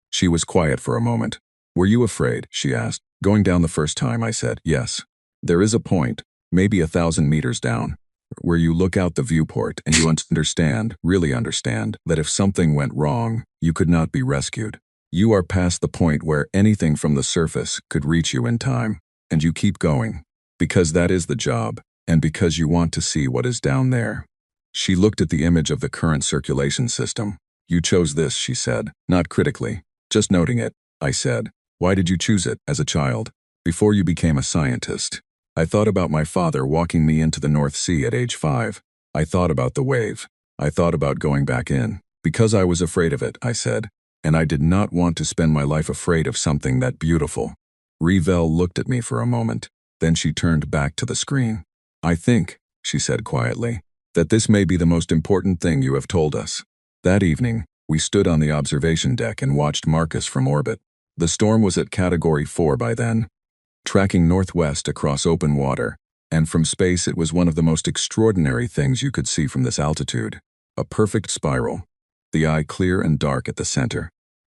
She was quiet for a moment. Were you afraid? She asked. Going down the first time, I said. Yes. There is a point, maybe 1,000 meters down, where you look out the viewport and you understand, really understand, that if something went wrong, you could not be rescued. You are past the point where anything from the surface could reach you in time. And you keep going. Because that is the job, and because you want to see what is down there. She looked at the image of the current circulation system. You chose this, she said, not critically. Just noting it, I said. Why did you choose it, as a child? Before you became a scientist. I thought about my father walking me into the North Sea at age 5. I thought about the wave. I thought about going back in. Because I was afraid of it, I said. And I did not want to spend my life afraid of something that beautiful. Revell looked at me for a moment. Then she turned back to the screen. I think, she said quietly, that this may be the most important thing you have told us. That evening, we stood on the observation deck and watched Marcus from orbit. The storm was at Category 4 by then, tracking northwest across open water, and from space it was one of the most extraordinary things you could see from this altitude. A perfect spiral. The eye clear and dark at the center.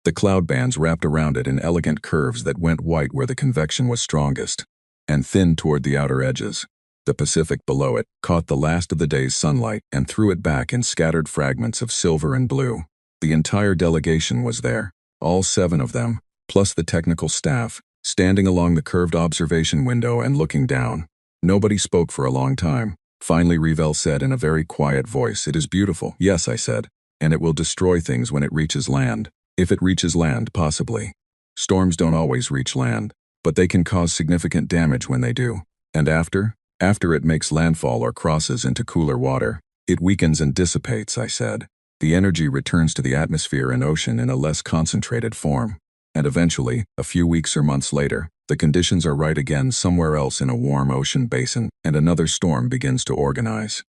The cloud bands wrapped around it in elegant curves that went white where the convection was strongest, and thin toward the outer edges. The Pacific below it caught the last of the day's sunlight and threw it back in scattered fragments of silver and blue. The entire delegation was there, all 7 of them, plus the technical staff, standing along the curved observation window and looking down. Nobody spoke for a long time. Finally, Revell said in a very quiet voice, "It is beautiful." "Yes," I said. "And it will destroy things when it reaches land." "If it reaches land, possibly. Storms don't always reach land, but they can cause significant damage when they do. And after it makes landfall or crosses into cooler water, it weakens and dissipates," I said. "The energy returns to the atmosphere and ocean in a less concentrated form. And eventually, a few weeks or months later, the conditions are right again somewhere else in a warm ocean basin, and another storm begins to organize."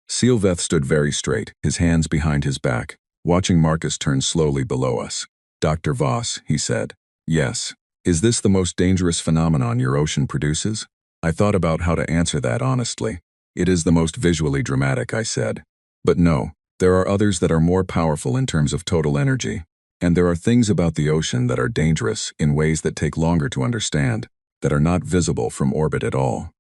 Silveth stood very straight, his hands behind his back, watching Marcus turn slowly below us. "Dr. Voss," he said. "Yes. Is this the most dangerous phenomenon your ocean produces?" I thought about how to answer that honestly. "It is the most visually dramatic," I said. "But no, there are others that are more powerful in terms of total energy. And there are things about the ocean that are dangerous in ways that take longer to understand, that are not visible from orbit at all."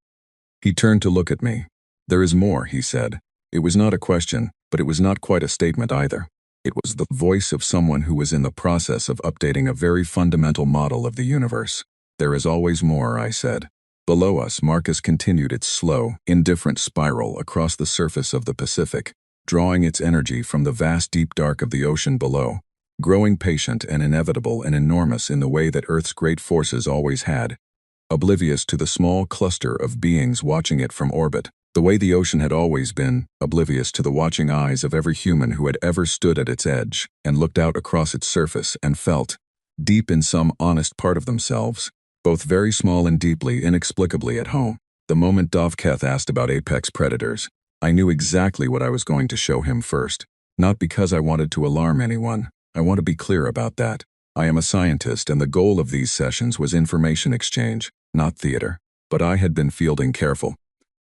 He turned to look at me. "There is more," he said. It was not a question, but it was not quite a statement either. It was the voice of someone who was in the process of updating a very fundamental model of the universe. "There is always more," I said. Below us, Marcus continued its slow, indifferent spiral across the surface of the Pacific, drawing its energy from the vast deep dark of the ocean below, growing patient and inevitable and enormous in the way that Earth's great forces always had, oblivious to the small cluster of beings watching it from orbit, the way the ocean had always been, oblivious to the watching eyes of every human who had ever stood at its edge and looked out across its surface and felt, deep in some honest part of themselves, both very small and deeply, inexplicably at home. The moment Dovketh asked about apex predators, I knew exactly what I was going to show him first. Not because I wanted to alarm anyone. I want to be clear about that. I am a scientist, and the goal of these sessions was information exchange, not theater. But I had been fielding careful,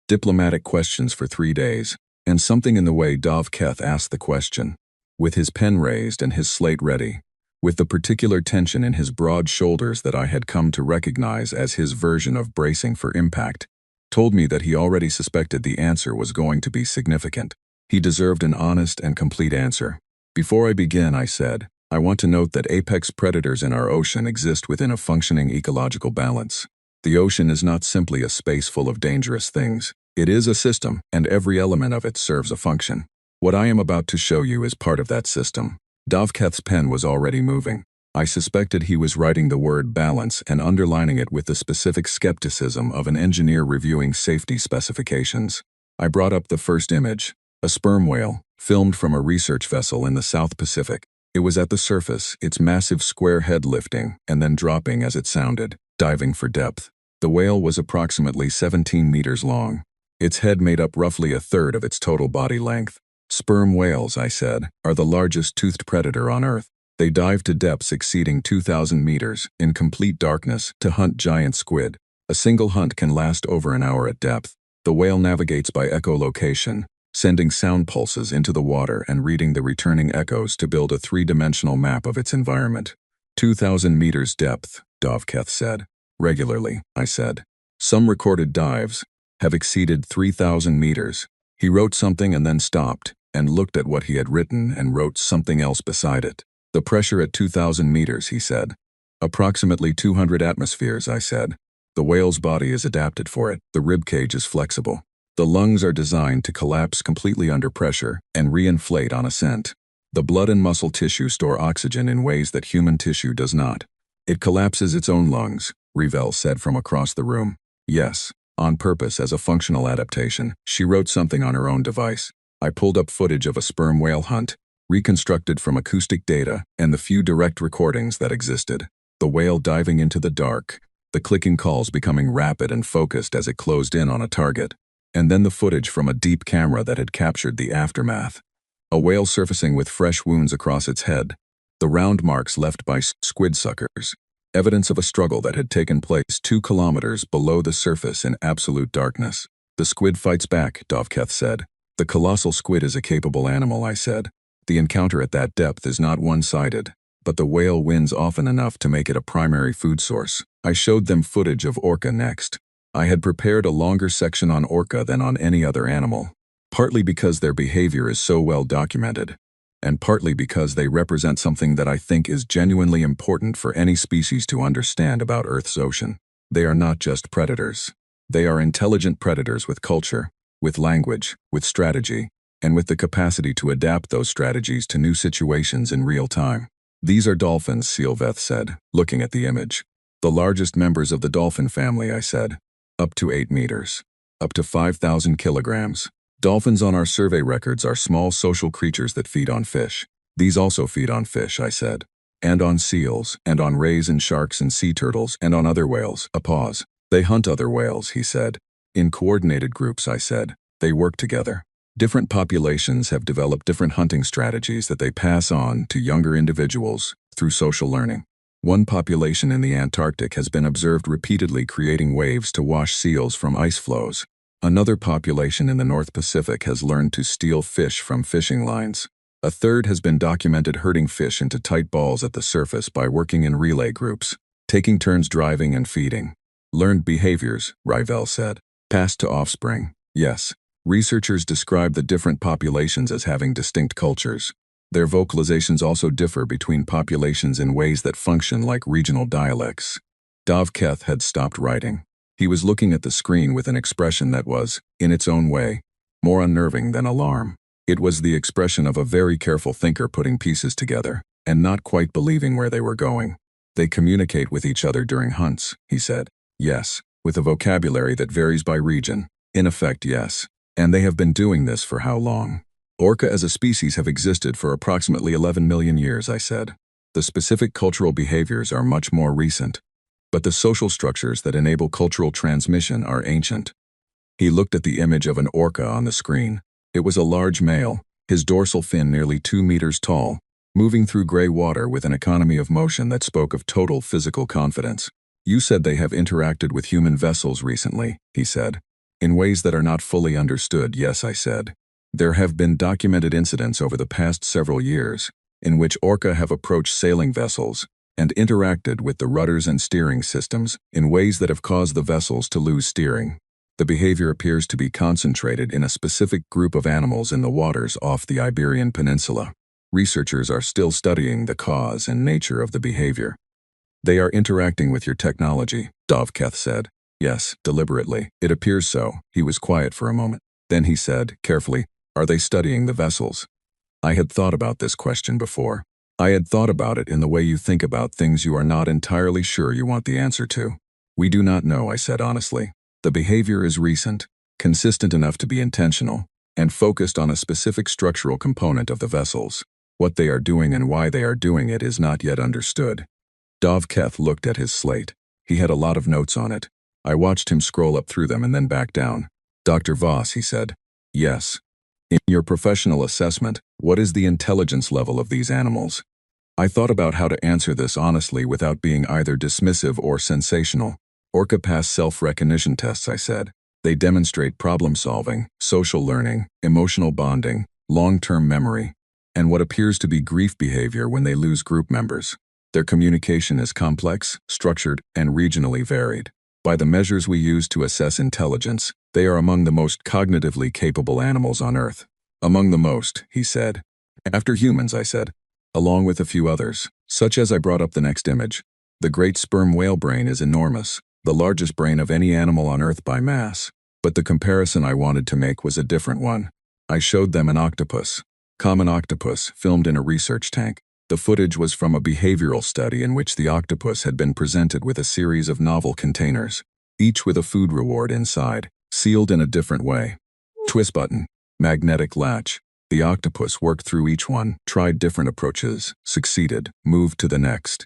diplomatic questions for 3 days, and something in the way Dovketh asked the question, with his pen raised and his slate ready, with the particular tension in his broad shoulders that I had come to recognize as his version of bracing for impact, told me that he already suspected the answer was going to be significant. He deserved an honest and complete answer. "Before I begin," I said, "I want to note that apex predators in our ocean exist within a functioning ecological balance. The ocean is not simply a space full of dangerous things. It is a system, and every element of it serves a function. What I am about to show you is part of that system." Dovketh's pen was already moving. I suspected he was writing the word balance and underlining it with the specific skepticism of an engineer reviewing safety specifications. I brought up the first image, a sperm whale, filmed from a research vessel in the South Pacific. It was at the surface, its massive square head lifting and then dropping as it sounded, diving for depth. The whale was approximately 17 meters long. Its head made up roughly a third of its total body length. Sperm whales, I said, are the largest toothed predator on Earth. They dive to depths exceeding 2,000 meters, in complete darkness, to hunt giant squid. A single hunt can last over an hour at depth. The whale navigates by echolocation, sending sound pulses into the water and reading the returning echoes to build a three-dimensional map of its environment. 2,000 meters depth, Dovketh said. Regularly, I said. Some recorded dives have exceeded 3,000 meters. He wrote something and then stopped, and looked at what he had written and wrote something else beside it. The pressure at 2,000 meters, he said. Approximately 200 atmospheres, I said. The whale's body is adapted for it. The rib cage is flexible. The lungs are designed to collapse completely under pressure and reinflate on ascent. The blood and muscle tissue store oxygen in ways that human tissue does not. It collapses its own lungs, Revel said from across the room. Yes, on purpose as a functional adaptation. She wrote something on her own device. I pulled up footage of a sperm whale hunt, reconstructed from acoustic data and the few direct recordings that existed. The whale diving into the dark, the clicking calls becoming rapid and focused as it closed in on a target, and then the footage from a deep camera that had captured the aftermath. A whale surfacing with fresh wounds across its head, the round marks left by squid suckers, evidence of a struggle that had taken place 2 kilometers below the surface in absolute darkness. The squid fights back, Dovketh said. The colossal squid is a capable animal, I said. The encounter at that depth is not one-sided, but the whale wins often enough to make it a primary food source. I showed them footage of orca next. I had prepared a longer section on orca than on any other animal, partly because their behavior is so well documented, and partly because they represent something that I think is genuinely important for any species to understand about Earth's ocean. They are not just predators. They are intelligent predators with culture, with language, with strategy, and with the capacity to adapt those strategies to new situations in real time. These are dolphins, Silveth said, looking at the image. The largest members of the dolphin family, I said. Up to 8 meters. Up to 5,000 kilograms. Dolphins on our survey records are small social creatures that feed on fish. These also feed on fish, I said. And on seals, and on rays and sharks and sea turtles, and on other whales. A pause. They hunt other whales, he said. In coordinated groups, I said. They work together. Different populations have developed different hunting strategies that they pass on to younger individuals through social learning. One population in the Antarctic has been observed repeatedly creating waves to wash seals from ice floes. Another population in the North Pacific has learned to steal fish from fishing lines. A third has been documented herding fish into tight balls at the surface by working in relay groups, taking turns driving and feeding. Learned behaviors, Revel said. Passed to offspring. Yes. Researchers describe the different populations as having distinct cultures. Their vocalizations also differ between populations in ways that function like regional dialects. Dovketh had stopped writing. He was looking at the screen with an expression that was, in its own way, more unnerving than alarm. It was the expression of a very careful thinker putting pieces together, and not quite believing where they were going. They communicate with each other during hunts, he said. Yes, with a vocabulary that varies by region. In effect, yes. And they have been doing this for how long? Orca as a species have existed for approximately 11 million years, I said. The specific cultural behaviors are much more recent, but the social structures that enable cultural transmission are ancient. He looked at the image of an orca on the screen. It was a large male, his dorsal fin nearly 2 meters tall, moving through gray water with an economy of motion that spoke of total physical confidence. You said they have interacted with human vessels recently, he said. In ways that are not fully understood, yes, I said. There have been documented incidents over the past several years in which orca have approached sailing vessels and interacted with the rudders and steering systems in ways that have caused the vessels to lose steering. The behavior appears to be concentrated in a specific group of animals in the waters off the Iberian Peninsula. Researchers are still studying the cause and nature of the behavior. They are interacting with your technology, Dovketh said. Yes, deliberately. It appears so. He was quiet for a moment. Then he said, carefully, are they studying the vessels? I had thought about this question before. I had thought about it in the way you think about things you are not entirely sure you want the answer to. We do not know, I said honestly. The behavior is recent, consistent enough to be intentional, and focused on a specific structural component of the vessels. What they are doing and why they are doing it is not yet understood. Dovketh looked at his slate. He had a lot of notes on it. I watched him scroll up through them and then back down. Dr. Voss, he said. Yes. In your professional assessment, what is the intelligence level of these animals? I thought about how to answer this honestly without being either dismissive or sensational. Orca pass self-recognition tests, I said. They demonstrate problem-solving, social learning, emotional bonding, long-term memory, and what appears to be grief behavior when they lose group members. Their communication is complex, structured, and regionally varied. By the measures we use to assess intelligence, they are among the most cognitively capable animals on Earth. Among the most, he said. After humans, I said. Along with a few others, such as I brought up the next image. The great sperm whale brain is enormous. the largest brain of any animal on Earth by mass. But the comparison I wanted to make was a different one. I showed them an octopus. Common octopus, filmed in a research tank. The footage was from a behavioral study in which the octopus had been presented with a series of novel containers, each with a food reward inside, sealed in a different way. Twist button, magnetic latch. The octopus worked through each one, tried different approaches, succeeded, moved to the next.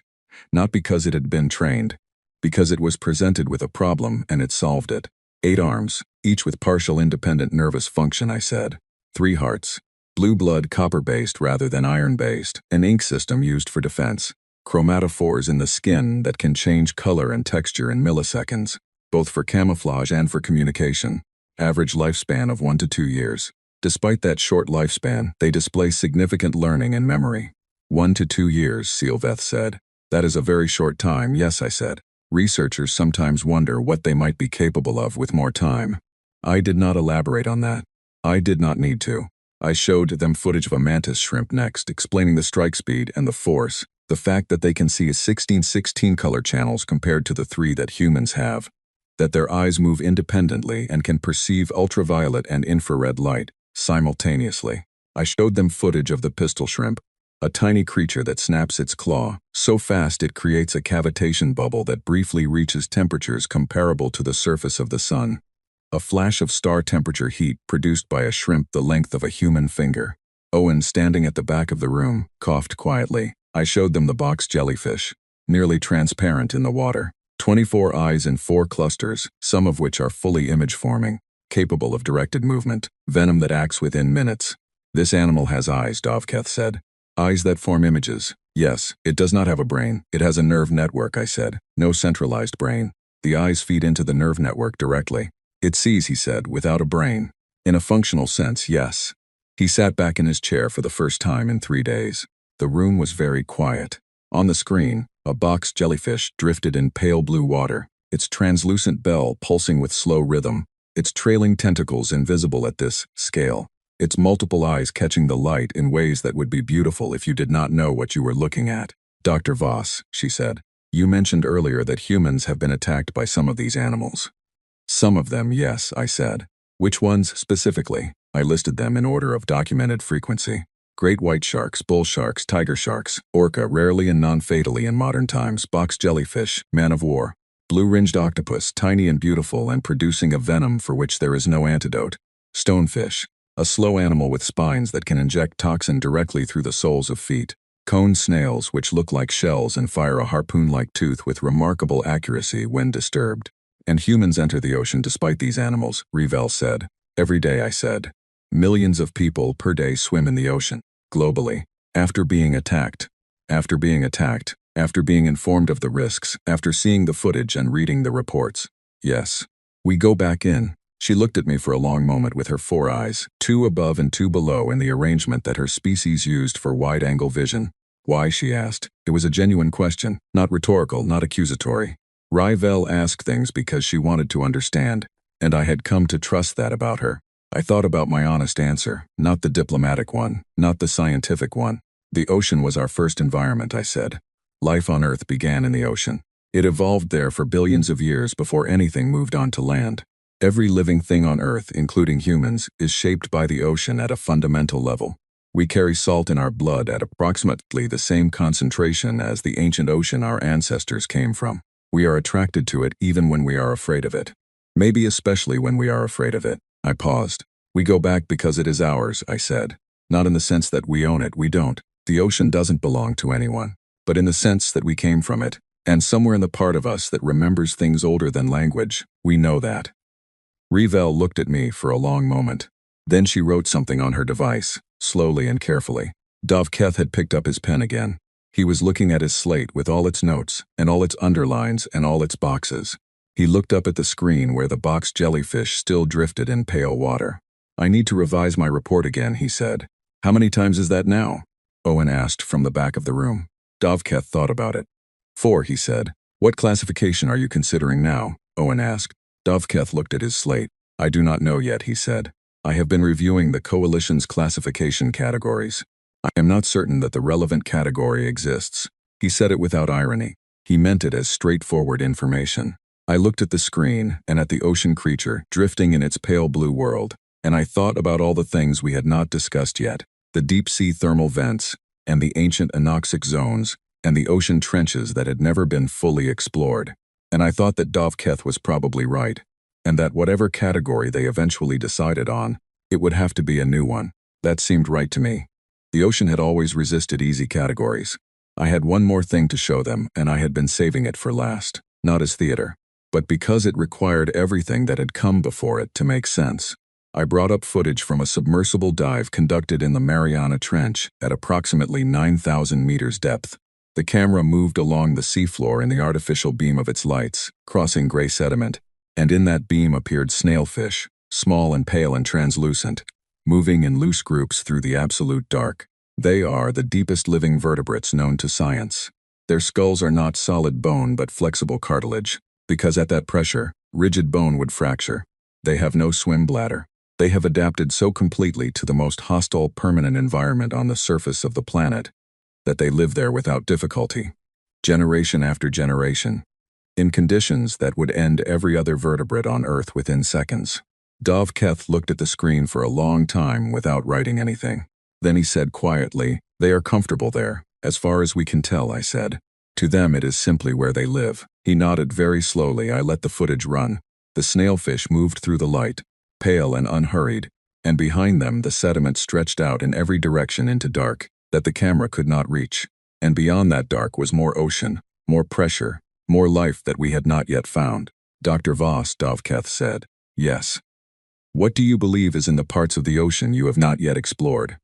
Not because it had been trained, because it was presented with a problem and it solved it. 8 arms, each with partial independent nervous function, I said. 3 hearts. Blue blood copper-based rather than iron-based, an ink system used for defense. Chromatophores in the skin that can change color and texture in milliseconds, both for camouflage and for communication. Average lifespan of 1 to 2 years. Despite that short lifespan, they display significant learning and memory. 1 to 2 years, Silveth said. That is a very short time, yes, I said. Researchers sometimes wonder what they might be capable of with more time. I did not elaborate on that. I did not need to. I showed them footage of a mantis shrimp next, explaining the strike speed and the force, the fact that they can see 16:16 color channels compared to the 3 that humans have, that their eyes move independently and can perceive ultraviolet and infrared light simultaneously. I showed them footage of the pistol shrimp, a tiny creature that snaps its claw, so fast it creates a cavitation bubble that briefly reaches temperatures comparable to the surface of the sun. A flash of star temperature heat produced by a shrimp the length of a human finger. Owen, standing at the back of the room, coughed quietly. I showed them the box jellyfish, nearly transparent in the water. 24 eyes in 4 clusters, some of which are fully image-forming, capable of directed movement, venom that acts within minutes. This animal has eyes, Dovketh said. Eyes that form images. Yes, it does not have a brain. It has a nerve network, I said. No centralized brain. The eyes feed into the nerve network directly. It sees, he said, without a brain. In a functional sense, yes. He sat back in his chair for the first time in 3 days. The room was very quiet. On the screen, a box jellyfish drifted in pale blue water, its translucent bell pulsing with slow rhythm, its trailing tentacles invisible at this scale, its multiple eyes catching the light in ways that would be beautiful if you did not know what you were looking at. Dr. Voss, she said, you mentioned earlier that humans have been attacked by some of these animals. Some of them, yes, I said. Which ones specifically? I listed them in order of documented frequency. Great white sharks, bull sharks, tiger sharks, orca rarely and non-fatally in modern times, box jellyfish, man of war, blue-ringed octopus, tiny and beautiful and producing a venom for which there is no antidote, stonefish, a slow animal with spines that can inject toxin directly through the soles of feet, cone snails which look like shells and fire a harpoon-like tooth with remarkable accuracy when disturbed. And humans enter the ocean despite these animals, Revel said. Every day, I said. Millions of people per day swim in the ocean, globally, after being attacked, after being informed of the risks, after seeing the footage and reading the reports. Yes. We go back in. She looked at me for a long moment with her 4 eyes, 2 above and 2 below in the arrangement that her species used for wide-angle vision. Why, she asked. It was a genuine question, not rhetorical, not accusatory. Rivel asked things because she wanted to understand, and I had come to trust that about her. I thought about my honest answer, not the diplomatic one, not the scientific one. The ocean was our first environment, I said. Life on Earth began in the ocean. It evolved there for billions of years before anything moved on to land. Every living thing on Earth, including humans, is shaped by the ocean at a fundamental level. We carry salt in our blood at approximately the same concentration as the ancient ocean our ancestors came from. We are attracted to it even when we are afraid of it. Maybe especially when we are afraid of it. I paused. We go back because it is ours, I said. Not in the sense that we own it, we don't. The ocean doesn't belong to anyone. But in the sense that we came from it. And somewhere in the part of us that remembers things older than language, we know that. Revel looked at me for a long moment. Then she wrote something on her device, slowly and carefully. Dovketh had picked up his pen again. He was looking at his slate with all its notes, and all its underlines, and all its boxes. He looked up at the screen where the box jellyfish still drifted in pale water. I need to revise my report again, he said. How many times is that now? Owen asked from the back of the room. Dovketh thought about it. 4, he said. What classification are you considering now? Owen asked. Dovketh looked at his slate. I do not know yet, he said. I have been reviewing the coalition's classification categories. I am not certain that the relevant category exists. He said it without irony. He meant it as straightforward information. I looked at the screen and at the ocean creature drifting in its pale blue world, and I thought about all the things we had not discussed yet, the deep-sea thermal vents, and the ancient anoxic zones, and the ocean trenches that had never been fully explored. And I thought that Dovketh was probably right, and that whatever category they eventually decided on, it would have to be a new one. That seemed right to me. The ocean had always resisted easy categories. I had one more thing to show them, and I had been saving it for last, not as theater, but because it required everything that had come before it to make sense. I brought up footage from a submersible dive conducted in the Mariana Trench at approximately 9,000 meters depth. The camera moved along the seafloor in the artificial beam of its lights, crossing gray sediment, and in that beam appeared snailfish, small and pale and translucent, moving in loose groups through the absolute dark. They are the deepest living vertebrates known to science. Their skulls are not solid bone but flexible cartilage, because at that pressure, rigid bone would fracture. They have no swim bladder. They have adapted so completely to the most hostile permanent environment on the surface of the planet that they live there without difficulty, generation after generation, in conditions that would end every other vertebrate on Earth within seconds. Dovketh looked at the screen for a long time without writing anything. Then he said quietly, "They are comfortable there, as far as we can tell," I said. "To them it is simply where they live." He nodded very slowly. I let the footage run. The snailfish moved through the light, pale and unhurried, and behind them the sediment stretched out in every direction into dark that the camera could not reach. And beyond that dark was more ocean, more pressure, more life that we had not yet found. "Dr. Voss," Dovketh said. "Yes. What do you believe is in the parts of the ocean you have not yet explored?"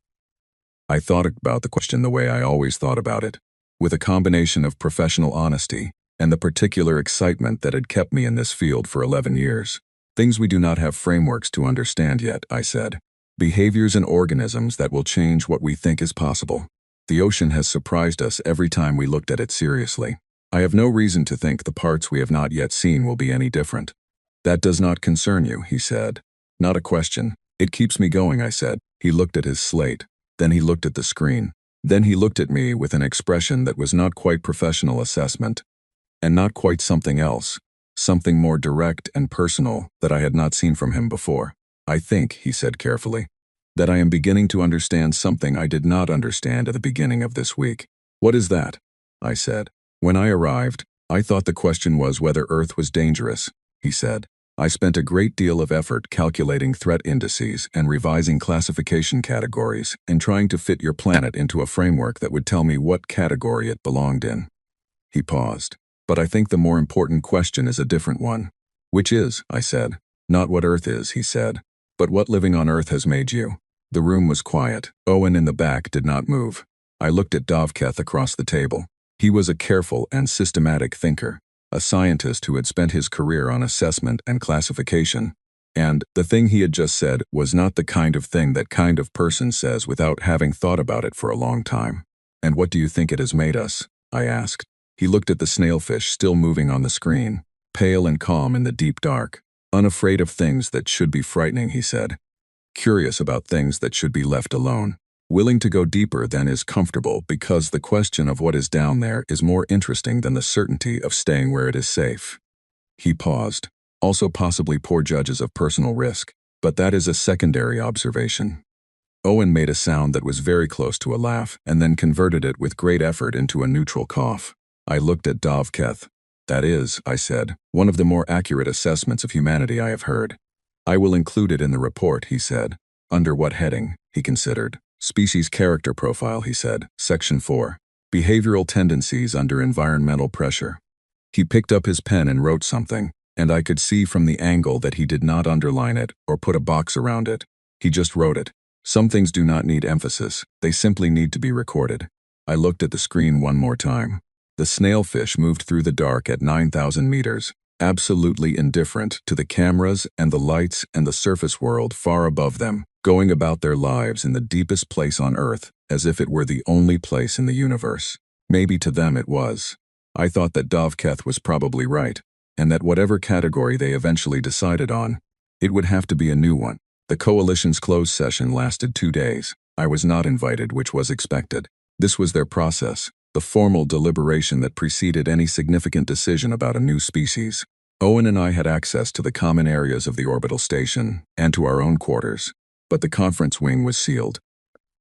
I thought about the question the way I always thought about it, with a combination of professional honesty and the particular excitement that had kept me in this field for 11 years. "Things we do not have frameworks to understand yet," I said. "Behaviors and organisms that will change what we think is possible. The ocean has surprised us every time we looked at it seriously. I have no reason to think the parts we have not yet seen will be any different." "That does not concern you," he said. "Not a question. It keeps me going," I said. He looked at his slate. Then he looked at the screen. Then he looked at me with an expression that was not quite professional assessment, and not quite something else, something more direct and personal that I had not seen from him before. "I think," he said carefully, "that I am beginning to understand something I did not understand at the beginning of this week." "What is that?" I said. "When I arrived, I thought the question was whether Earth was dangerous," he said. "I spent a great deal of effort calculating threat indices and revising classification categories and trying to fit your planet into a framework that would tell me what category it belonged in." He paused. "But I think the more important question is a different one." "Which is?" I said. "Not what Earth is," he said, "but what living on Earth has made you." The room was quiet. Owen in the back did not move. I looked at Dovketh across the table. He was a careful and systematic thinker, a scientist who had spent his career on assessment and classification. And the thing he had just said was not the kind of thing that kind of person says without having thought about it for a long time. "And what do you think it has made us?" I asked. He looked at the snailfish still moving on the screen, pale and calm in the deep dark. "Unafraid of things that should be frightening," he said. "Curious about things that should be left alone. Willing to go deeper than is comfortable because the question of what is down there is more interesting than the certainty of staying where it is safe." He paused. "Also possibly poor judges of personal risk, but that is a secondary observation." Owen made a sound that was very close to a laugh and then converted it with great effort into a neutral cough. I looked at Dovketh. "That is," I said, "one of the more accurate assessments of humanity I have heard." "I will include it in the report," he said. "Under what heading?" he considered. "Species character profile," he said. "Section 4. Behavioral tendencies under environmental pressure." He picked up his pen and wrote something, and I could see from the angle that he did not underline it or put a box around it. He just wrote it. Some things do not need emphasis. They simply need to be recorded. I looked at the screen one more time. The snailfish moved through the dark at 9,000 meters, absolutely indifferent to the cameras and the lights and the surface world far above them, going about their lives in the deepest place on Earth as if it were the only place in the universe. Maybe to them it was. I thought that Dovketh was probably right, and that whatever category they eventually decided on, it would have to be a new one. The coalition's closed session lasted 2 days. I was not invited, which was expected. This was their process, the formal deliberation that preceded any significant decision about a new species. Owen and I had access to the common areas of the orbital station and to our own quarters, but the conference wing was sealed.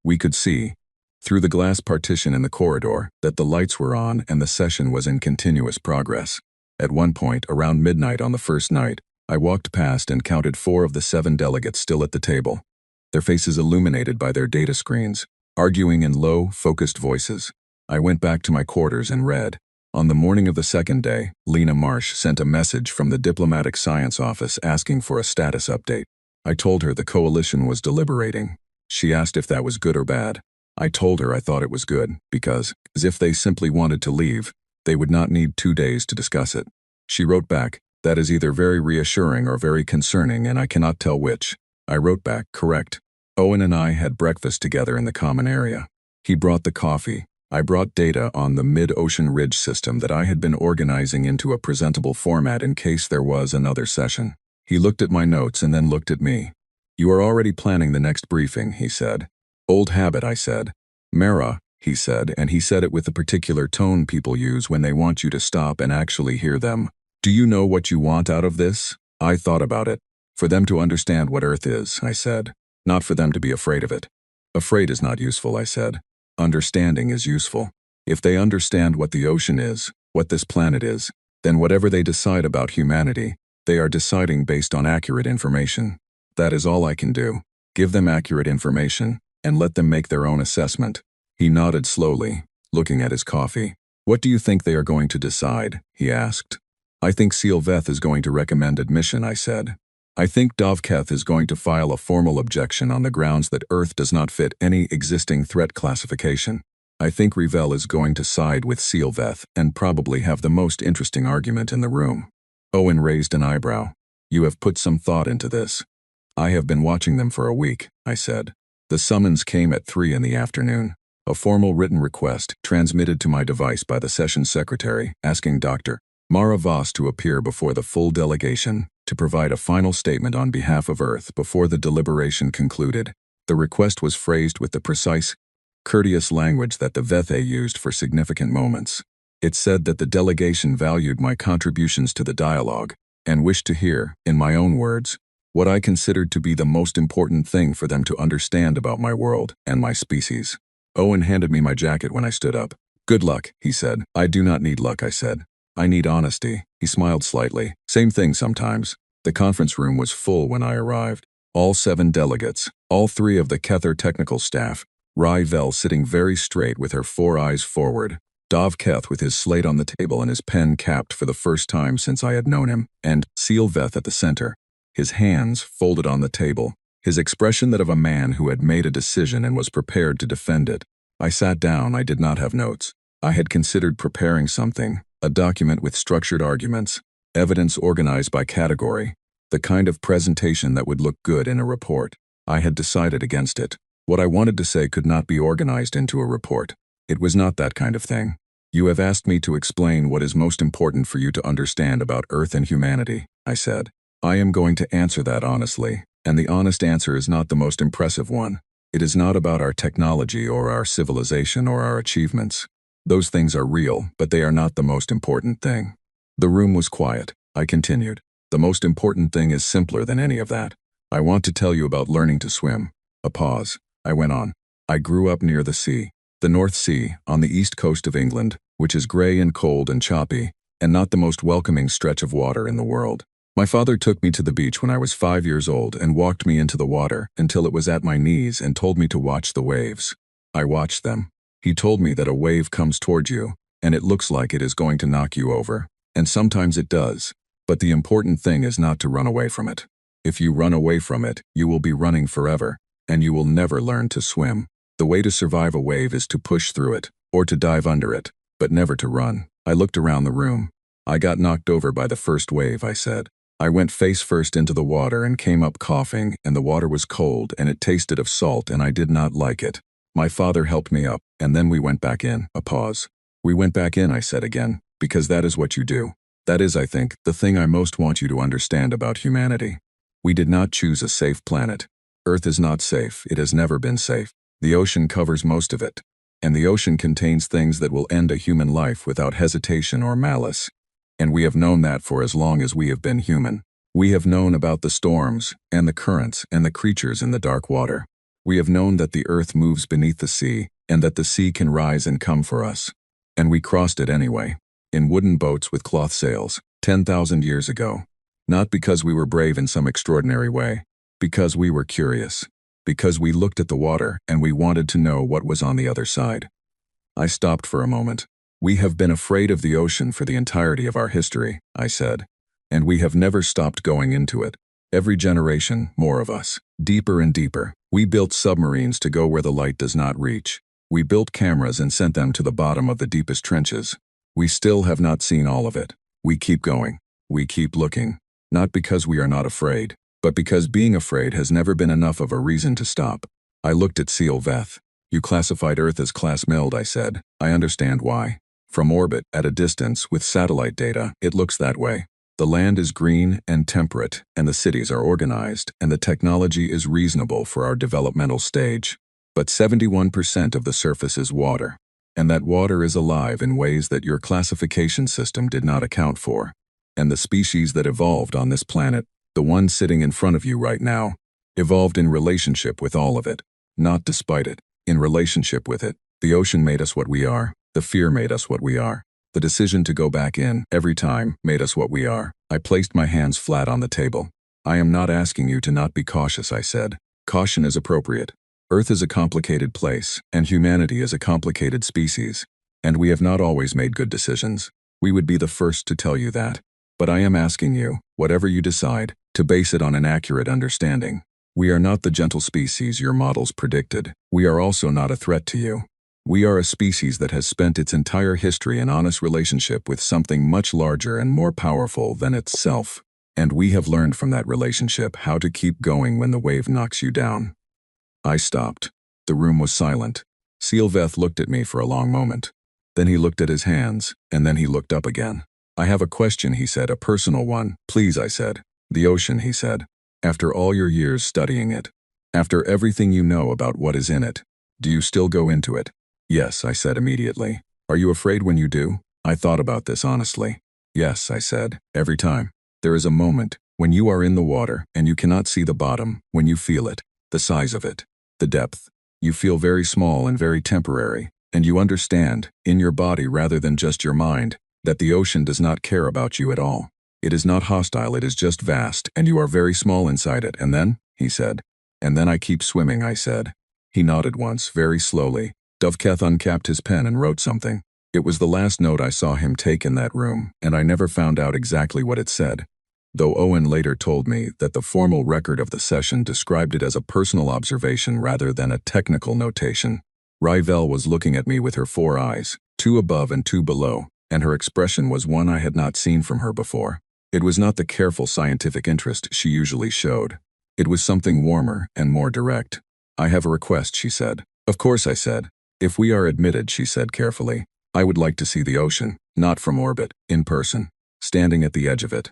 We could see, through the glass partition in the corridor, that the lights were on and the session was in continuous progress. At one point, around midnight on the first night, I walked past and counted 4 of the 7 delegates still at the table, their faces illuminated by their data screens, arguing in low, focused voices. I went back to my quarters and read. On the morning of the second day, Lena Marsh sent a message from the Diplomatic Science Office asking for a status update. I told her the coalition was deliberating. She asked if that was good or bad. I told her I thought it was good, because, as if they simply wanted to leave, they would not need 2 days to discuss it. She wrote back, "That is either very reassuring or very concerning, and I cannot tell which." I wrote back, "Correct." Owen and I had breakfast together in the common area. He brought the coffee. I brought data on the mid-ocean ridge system that I had been organizing into a presentable format in case there was another session. He looked at my notes and then looked at me. "You are already planning the next briefing," he said. "Old habit," I said. "Mara," he said, and he said it with the particular tone people use when they want you to stop and actually hear them. "Do you know what you want out of this?" I thought about it. "For them to understand what Earth is," I said. "Not for them to be afraid of it." "Afraid is not useful," I said. "Understanding is useful. If they understand what the ocean is, what this planet is, then whatever they decide about humanity, they are deciding based on accurate information. That is all I can do. Give them accurate information, and let them make their own assessment." He nodded slowly, looking at his coffee. "What do you think they are going to decide?" he asked. "I think Sealveth is going to recommend admission," I said. "I think Dovketh is going to file a formal objection on the grounds that Earth does not fit any existing threat classification. I think Revel is going to side with Sealveth and probably have the most interesting argument in the room." Owen raised an eyebrow. "You have put some thought into this." "I have been watching them for a week," I said. The summons came at 3 in the afternoon. A formal written request transmitted to my device by the session secretary asking Dr. Mara Voss to appear before the full delegation to provide a final statement on behalf of Earth before the deliberation concluded. The request was phrased with the precise, courteous language that the Vethe used for significant moments. It said that the delegation valued my contributions to the dialogue and wished to hear, in my own words, what I considered to be the most important thing for them to understand about my world and my species. Owen handed me my jacket when I stood up. "Good luck," he said. "I do not need luck," I said. "I need honesty." He smiled slightly. "Same thing sometimes." The conference room was full when I arrived. All 7 delegates, all 3 of the Kether technical staff, Ryvel sitting very straight with her 4 eyes forward, Dovketh with his slate on the table and his pen capped for the first time since I had known him, and Sealveth at the center, his hands folded on the table, his expression that of a man who had made a decision and was prepared to defend it. I sat down. I did not have notes. I had considered preparing something, a document with structured arguments, evidence organized by category, the kind of presentation that would look good in a report. I had decided against it. What I wanted to say could not be organized into a report. It was not that kind of thing. "You have asked me to explain what is most important for you to understand about Earth and humanity," I said. "I am going to answer that honestly, and the honest answer is not the most impressive one. It is not about our technology or our civilization or our achievements. Those things are real, but they are not the most important thing." The room was quiet. I continued. "The most important thing is simpler than any of that. I want to tell you about learning to swim." A pause. I went on. "I grew up near the sea, the North Sea, on the east coast of England, which is gray and cold and choppy, and not the most welcoming stretch of water in the world. My father took me to the beach when I was 5 years old and walked me into the water until it was at my knees and told me to watch the waves. I watched them. He told me that a wave comes toward you, and it looks like it is going to knock you over, and sometimes it does, but the important thing is not to run away from it. If you run away from it, you will be running forever, and you will never learn to swim. The way to survive a wave is to push through it, or to dive under it, but never to run." I looked around the room. "I got knocked over by the first wave," I said. "I went face first into the water and came up coughing, and the water was cold and it tasted of salt and I did not like it. My father helped me up, and then we went back in." A pause. "We went back in," I said again, "because that is what you do. That is, I think, the thing I most want you to understand about humanity. We did not choose a safe planet. Earth is not safe. It has never been safe. The ocean covers most of it, and the ocean contains things that will end a human life without hesitation or malice. And we have known that for as long as we have been human. We have known about the storms, and the currents, and the creatures in the dark water. We have known that the earth moves beneath the sea, and that the sea can rise and come for us. And we crossed it anyway, in wooden boats with cloth sails, 10,000 years ago. Not because we were brave in some extraordinary way, because we were curious. Because we looked at the water and we wanted to know what was on the other side. I stopped for a moment. We have been afraid of the ocean for the entirety of our history, I said. And we have never stopped going into it. Every generation, more of us. Deeper and deeper. We built submarines to go where the light does not reach. We built cameras and sent them to the bottom of the deepest trenches. We still have not seen all of it. We keep going. We keep looking. Not because we are not afraid, but because being afraid has never been enough of a reason to stop. I looked at Seal Veth. You classified Earth as Class Mild, I said. I understand why. From orbit, at a distance, with satellite data, it looks that way. The land is green and temperate, and the cities are organized, and the technology is reasonable for our developmental stage. But 71% of the surface is water, and that water is alive in ways that your classification system did not account for. And the species that evolved on this planet, the one sitting in front of you right now, evolved in relationship with all of it, not despite it, in relationship with it. The ocean made us what we are. The fear made us what we are. The decision to go back in, every time, made us what we are. I placed my hands flat on the table. I am not asking you to not be cautious, I said. Caution is appropriate. Earth is a complicated place, and humanity is a complicated species. And we have not always made good decisions. We would be the first to tell you that. But I am asking you, whatever you decide, to base it on an accurate understanding. We are not the gentle species your models predicted. We are also not a threat to you. We are a species that has spent its entire history in honest relationship with something much larger and more powerful than itself. And we have learned from that relationship how to keep going when the wave knocks you down. I stopped. The room was silent. Seal Veth looked at me for a long moment. Then he looked at his hands, and then he looked up again. I have a question, he said, a personal one. Please, I said. The ocean, he said. After all your years studying it, after everything you know about what is in it, do you still go into it? Yes, I said immediately. Are you afraid when you do? I thought about this honestly. Yes, I said, every time. There is a moment when you are in the water and you cannot see the bottom, when you feel it, the size of it, the depth. You feel very small and very temporary, and you understand, in your body rather than just your mind, that the ocean does not care about you at all. It is not hostile, it is just vast, and you are very small inside it. And then, he said. And then I keep swimming, I said. He nodded once, very slowly. Dovketh uncapped his pen and wrote something. It was the last note I saw him take in that room, and I never found out exactly what it said. Though Owen later told me that the formal record of the session described it as a personal observation rather than a technical notation. Rivel was looking at me with her 4 eyes, 2 above and 2 below, and her expression was one I had not seen from her before. It was not the careful scientific interest she usually showed. It was something warmer and more direct. I have a request, she said. Of course, I said. If we are admitted, she said carefully, I would like to see the ocean, not from orbit, in person, standing at the edge of it.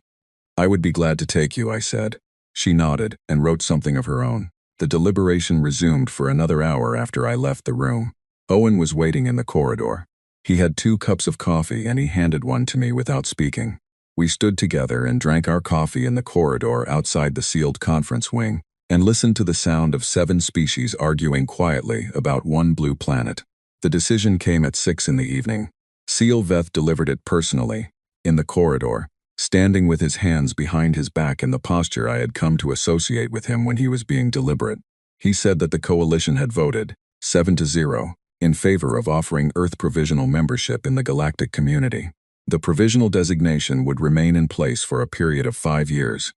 I would be glad to take you, I said. She nodded and wrote something of her own. The deliberation resumed for another hour after I left the room. Owen was waiting in the corridor. He had 2 cups of coffee and he handed one to me without speaking. We stood together and drank our coffee in the corridor outside the sealed conference wing, and listened to the sound of 7 species arguing quietly about one blue planet. The decision came at 6 in the evening. Seal Veth delivered it personally, in the corridor, standing with his hands behind his back in the posture I had come to associate with him when he was being deliberate. He said that the coalition had voted, 7-0, in favor of offering Earth provisional membership in the galactic community. The provisional designation would remain in place for a period of 5 years,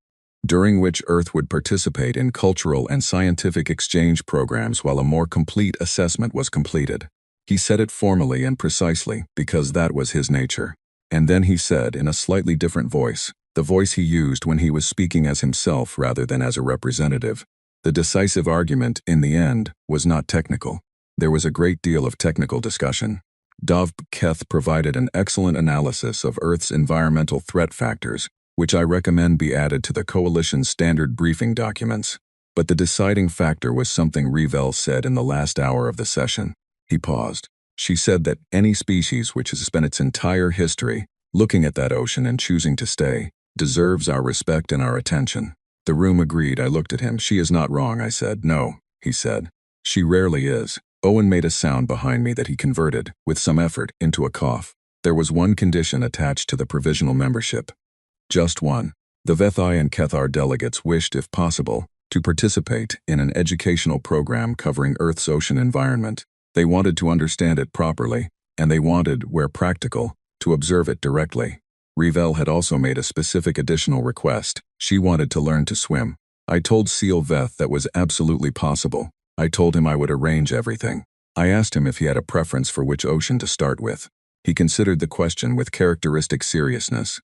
during which Earth would participate in cultural and scientific exchange programs while a more complete assessment was completed. He said it formally and precisely because that was his nature. And then he said in a slightly different voice, the voice he used when he was speaking as himself rather than as a representative. The decisive argument, in the end, was not technical. There was a great deal of technical discussion. Dovketh provided an excellent analysis of Earth's environmental threat factors, which I recommend be added to the Coalition's standard briefing documents. But the deciding factor was something Rivel said in the last hour of the session. He paused. She said that any species which has spent its entire history Looking at that ocean and choosing to stay deserves our respect and our attention. The room agreed. I looked at him. She is not wrong, I said. No, he said. She rarely is. Owen made a sound behind me that he converted, with some effort, into a cough. There was one condition attached to the provisional membership. Just one. The Vethai and Kethar delegates wished, if possible, to participate in an educational program covering Earth's ocean environment. They wanted to understand it properly, and they wanted, where practical, to observe it directly. Revel had also made a specific additional request. She wanted to learn to swim. I told Seal Veth that was absolutely possible. I told him I would arrange everything. I asked him if he had a preference for which ocean to start with. He considered the question with characteristic seriousness.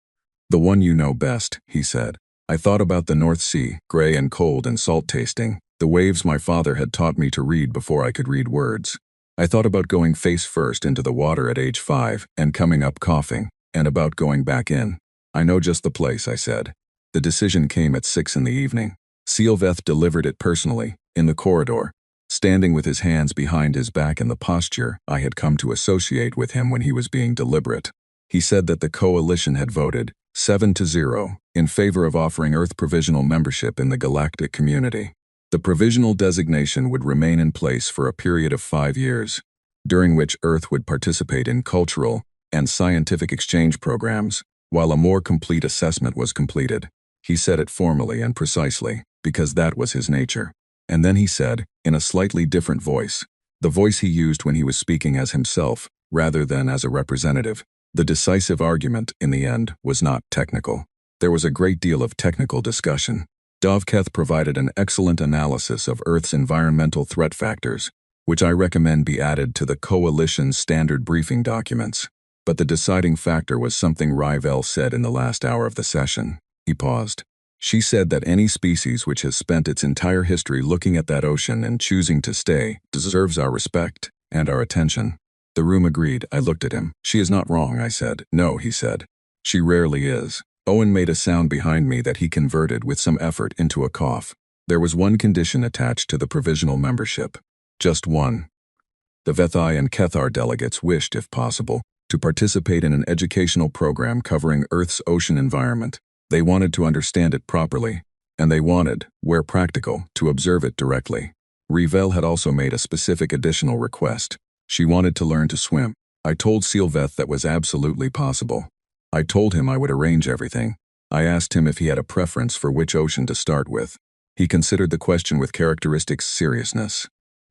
The one you know best, he said. I thought about the North Sea, gray and cold and salt-tasting, the waves my father had taught me to read before I could read words. I thought about going face first into the water at age 5 and coming up coughing, and about going back in. I know just the place, I said. The decision came at 6 in the evening. Sealveth delivered it personally, in the corridor, standing with his hands behind his back in the posture I had come to associate with him when he was being deliberate. He said that the coalition had voted 7-0 in favor of offering Earth provisional membership in the galactic community. The provisional designation would remain in place for a period of 5 years, during which Earth would participate in cultural and scientific exchange programs, while a more complete assessment was completed. He said it formally and precisely, because that was his nature. And then he said, in a slightly different voice, the voice he used when he was speaking as himself, rather than as a representative, the decisive argument, in the end, was not technical. There was a great deal of technical discussion. Dovketh provided an excellent analysis of Earth's environmental threat factors, which I recommend be added to the Coalition's standard briefing documents. But the deciding factor was something Rivel said in the last hour of the session. He paused. She said that any species which has spent its entire history looking at that ocean and choosing to stay deserves our respect and our attention. The room agreed. I looked at him. She is not wrong, I said. No, he said. She rarely is. Owen made a sound behind me that he converted with some effort into a cough. There was one condition attached to the provisional membership. Just one. The Vethai and Kethar delegates wished, if possible, to participate in an educational program covering Earth's ocean environment. They wanted to understand it properly, and they wanted, where practical, to observe it directly. Revel had also made a specific additional request. She wanted to learn to swim. I told Sealveth that was absolutely possible. I told him I would arrange everything. I asked him if he had a preference for which ocean to start with. He considered the question with characteristic seriousness.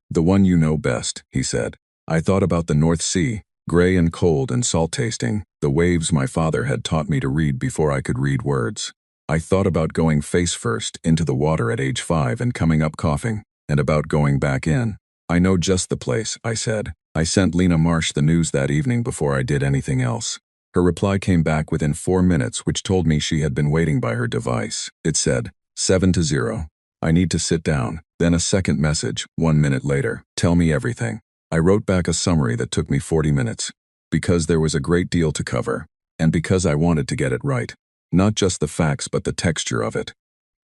The one you know best, he said. I thought about the North Sea, gray and cold and salt-tasting, the waves my father had taught me to read before I could read words. I thought about going face first into the water at age 5 and coming up coughing, and about going back in. I know just the place, I said. I sent Lena Marsh the news that evening before I did anything else. Her reply came back within 4 minutes, which told me she had been waiting by her device. It said, 7-0. I need to sit down. Then a second message, 1 minute later. Tell me everything. I wrote back a summary that took me 40 minutes. Because there was a great deal to cover. And because I wanted to get it right. Not just the facts but the texture of it.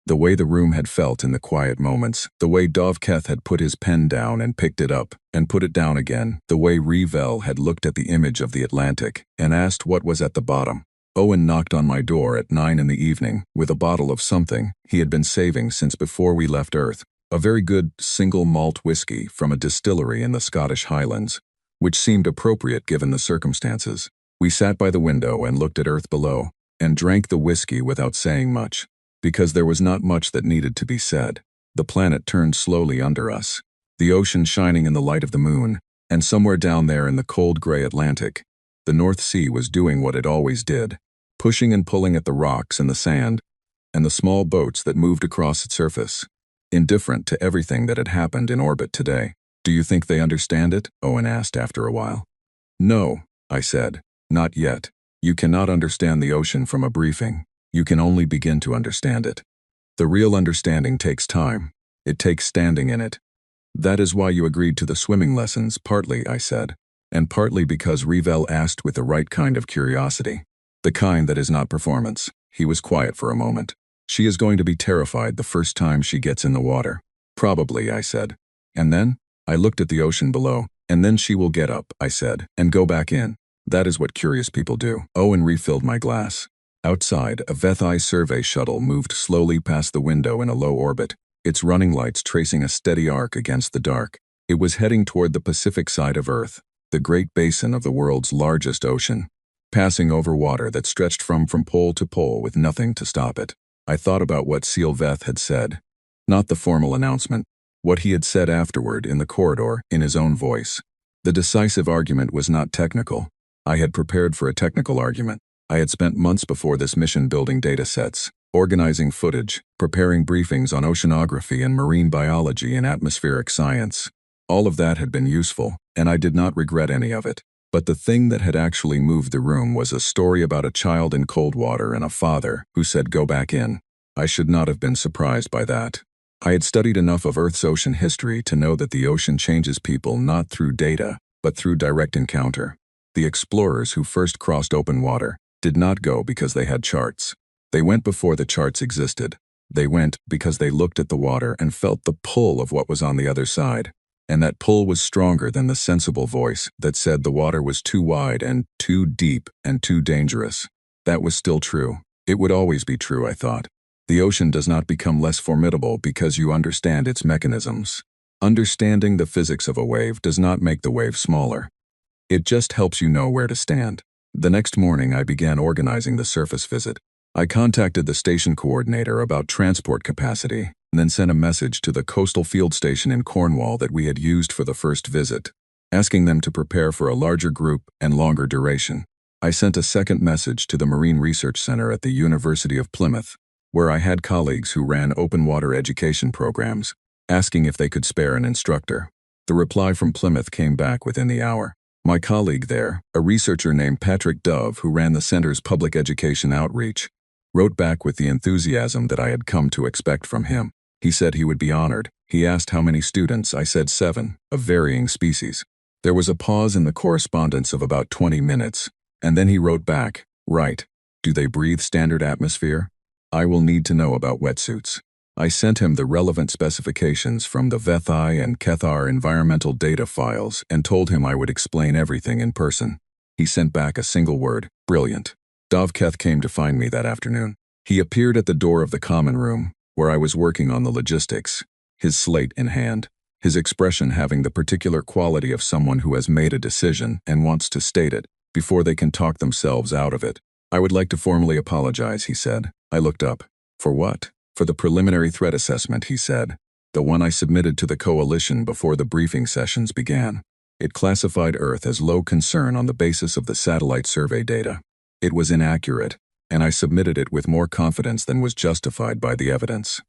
The way the room had felt in the quiet moments, the way Dovketh had put his pen down and picked it up, and put it down again, the way Revel had looked at the image of the Atlantic, and asked what was at the bottom. Owen knocked on my door at 9 in the evening, with a bottle of something he had been saving since before we left Earth, a very good single malt whiskey from a distillery in the Scottish Highlands, which seemed appropriate given the circumstances. We sat by the window and looked at Earth below, and drank the whiskey without saying much. Because there was not much that needed to be said. The planet turned slowly under us, the ocean shining in the light of the moon, and somewhere down there in the cold gray Atlantic, the North Sea was doing what it always did, pushing and pulling at the rocks and the sand, and the small boats that moved across its surface, indifferent to everything that had happened in orbit today. Do you think they understand it? Owen asked after a while. No, I said, not yet. You cannot understand the ocean from a briefing. You can only begin to understand it. The real understanding takes time. It takes standing in it. That is why you agreed to the swimming lessons, partly, I said, and partly because Revel asked with the right kind of curiosity. The kind that is not performance. He was quiet for a moment. She is going to be terrified the first time she gets in the water. Probably, I said. And then? I looked at the ocean below. And then she will get up, I said, and go back in. That is what curious people do. Owen refilled my glass. Outside, a HFY survey shuttle moved slowly past the window in a low orbit, its running lights tracing a steady arc against the dark. It was heading toward the Pacific side of Earth, the great basin of the world's largest ocean, passing over water that stretched from pole to pole with nothing to stop it. I thought about what Seal Veth had said. Not the formal announcement, what he had said afterward in the corridor in his own voice. The decisive argument was not technical. I had prepared for a technical argument. I had spent months before this mission building data sets, organizing footage, preparing briefings on oceanography and marine biology and atmospheric science. All of that had been useful, and I did not regret any of it. But the thing that had actually moved the room was a story about a child in cold water and a father who said, "Go back in." I should not have been surprised by that. I had studied enough of Earth's ocean history to know that the ocean changes people not through data, but through direct encounter. The explorers who first crossed open water did not go because they had charts. They went before the charts existed. They went because they looked at the water and felt the pull of what was on the other side. And that pull was stronger than the sensible voice that said the water was too wide and too deep and too dangerous. That was still true. It would always be true, I thought. The ocean does not become less formidable because you understand its mechanisms. Understanding the physics of a wave does not make the wave smaller. It just helps you know where to stand. The next morning, I began organizing the surface visit. I contacted the station coordinator about transport capacity, and then sent a message to the coastal field station in Cornwall that we had used for the first visit, asking them to prepare for a larger group and longer duration. I sent a second message to the Marine Research Center at the University of Plymouth, where I had colleagues who ran open water education programs, asking if they could spare an instructor. The reply from Plymouth came back within the hour. My colleague there, a researcher named Patrick Dove who ran the center's public education outreach, wrote back with the enthusiasm that I had come to expect from him. He said he would be honored. He asked how many students. I said 7, of varying species. There was a pause in the correspondence of about 20 minutes, and then he wrote back, "Right. Do they breathe standard atmosphere? I will need to know about wetsuits." I sent him the relevant specifications from the HFY and Kethar environmental data files and told him I would explain everything in person. He sent back a single word, "Brilliant." Dovketh came to find me that afternoon. He appeared at the door of the common room, where I was working on the logistics, his slate in hand, his expression having the particular quality of someone who has made a decision and wants to state it before they can talk themselves out of it. "I would like to formally apologize," he said. I looked up. "For what?" "For the preliminary threat assessment," he said. "The one I submitted to the coalition before the briefing sessions began. It classified Earth as low concern on the basis of the satellite survey data. It was inaccurate, and I submitted it with more confidence than was justified by the evidence."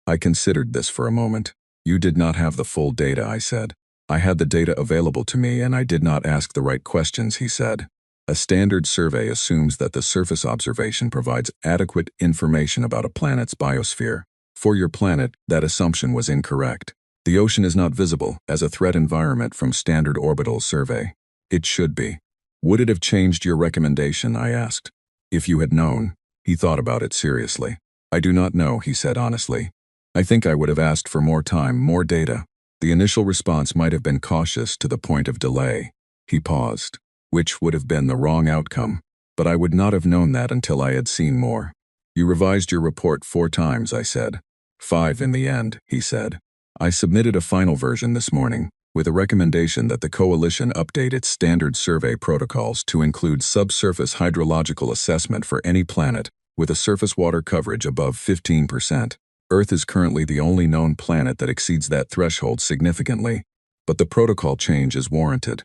I considered this for a moment. "You did not have the full data," I said. "I had the data available to me and I did not ask the right questions," he said. "A standard survey assumes that the surface observation provides adequate information about a planet's biosphere. For your planet, that assumption was incorrect. The ocean is not visible as a threat environment from standard orbital survey. It should be. Would it have changed your recommendation?" I asked. "If you had known." He thought about it seriously. "I do not know," he said honestly. "I think I would have asked for more time, more data. The initial response might have been cautious to the point of delay." He paused, "which would have been the wrong outcome. But I would not have known that until I had seen more." "You revised your report 4 times," I said. 5 in the end," he said. "I submitted a final version this morning, with a recommendation that the coalition update its standard survey protocols to include subsurface hydrological assessment for any planet with a surface water coverage above 15%. Earth is currently the only known planet that exceeds that threshold significantly, but the protocol change is warranted."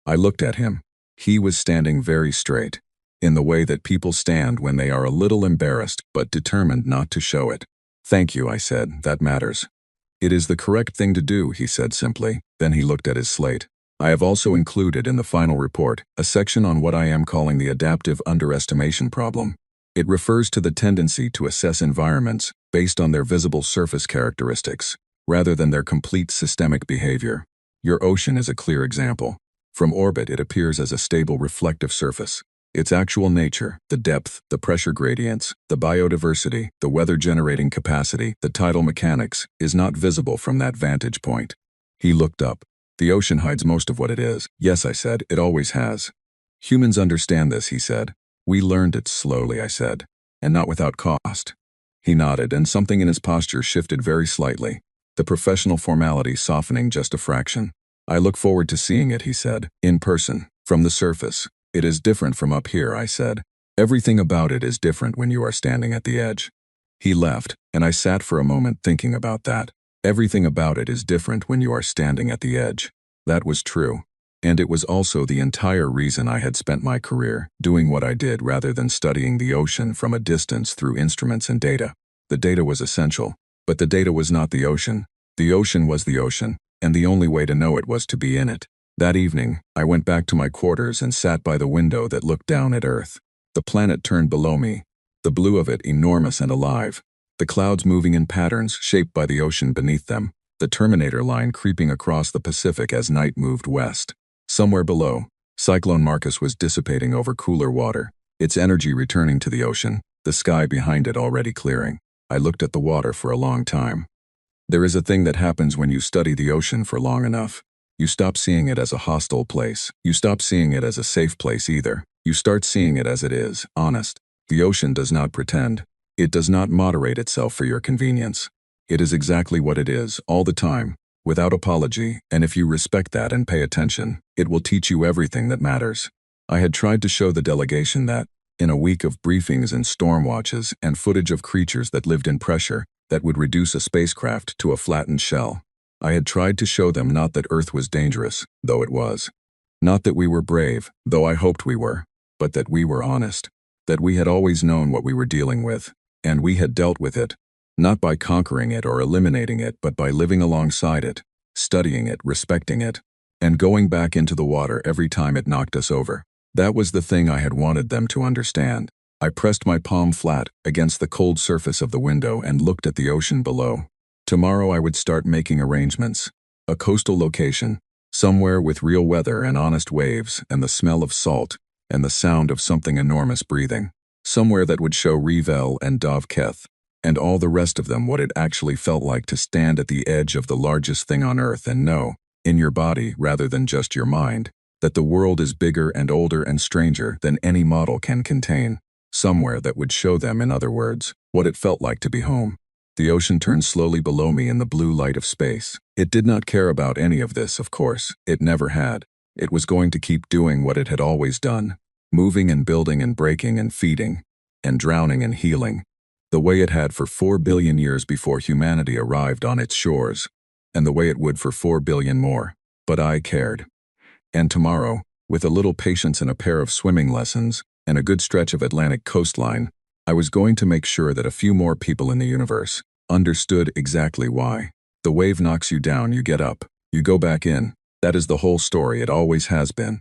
I looked at him. He was standing very straight, in the way that people stand when they are a little embarrassed but determined not to show it. "Thank you," I said. "That matters." "It is the correct thing to do," he said simply. Then he looked at his slate. "I have also included in the final report a section on what I am calling the adaptive underestimation problem. It refers to the tendency to assess environments based on their visible surface characteristics, rather than their complete systemic behavior. Your ocean is a clear example. From orbit, it appears as a stable reflective surface. Its actual nature, the depth, the pressure gradients, the biodiversity, the weather-generating capacity, the tidal mechanics, is not visible from that vantage point." He looked up. "The ocean hides most of what it is." "Yes," I said, "it always has." Humans understand this, he said. We learned it slowly, I said, and not without cost. He nodded, and something in his posture shifted very slightly, the professional formality softening just a fraction. I look forward to seeing it, he said, in person, from the surface. It is different from up here, I said. Everything about it is different when you are standing at the edge. He left, and I sat for a moment thinking about that. Everything about it is different when you are standing at the edge. That was true. And it was also the entire reason I had spent my career doing what I did rather than studying the ocean from a distance through instruments and data. The data was essential, but the data was not the ocean. The ocean was the ocean, and the only way to know it was to be in it. That evening, I went back to my quarters and sat by the window that looked down at Earth. The planet turned below me, the blue of it enormous and alive, the clouds moving in patterns shaped by the ocean beneath them, the Terminator line creeping across the Pacific as night moved west. Somewhere below, Cyclone Marcus was dissipating over cooler water, its energy returning to the ocean, the sky behind it already clearing. I looked at the water for a long time. There is a thing that happens when you study the ocean for long enough. You stop seeing it as a hostile place. You stop seeing it as a safe place either. You start seeing it as it is, honest. The ocean does not pretend. It does not moderate itself for your convenience. It is exactly what it is, all the time, without apology, and if you respect that and pay attention, it will teach you everything that matters. I had tried to show the delegation that, in a week of briefings and storm watches and footage of creatures that lived in pressure that would reduce a spacecraft to a flattened shell, I had tried to show them not that Earth was dangerous, though it was. Not that we were brave, though I hoped we were, but that we were honest. That we had always known what we were dealing with, and we had dealt with it. Not by conquering it or eliminating it, but by living alongside it, studying it, respecting it, and going back into the water every time it knocked us over. That was the thing I had wanted them to understand. I pressed my palm flat against the cold surface of the window and looked at the ocean below. Tomorrow I would start making arrangements. A coastal location, somewhere with real weather and honest waves and the smell of salt and the sound of something enormous breathing. Somewhere that would show Revel and Dovketh, and all the rest of them what it actually felt like to stand at the edge of the largest thing on Earth and know, in your body rather than just your mind, that the world is bigger and older and stranger than any model can contain. Somewhere that would show them, in other words, what it felt like to be home. The ocean turned slowly below me in the blue light of space. It did not care about any of this, of course. It never had. It was going to keep doing what it had always done, moving and building and breaking and feeding, and drowning and healing, the way it had for 4 billion years before humanity arrived on its shores, and the way it would for 4 billion more. But I cared. And tomorrow, with a little patience and a pair of swimming lessons, and a good stretch of Atlantic coastline, I was going to make sure that a few more people in the universe understood exactly why. The wave knocks you down, you get up, you go back in. That is the whole story, it always has been.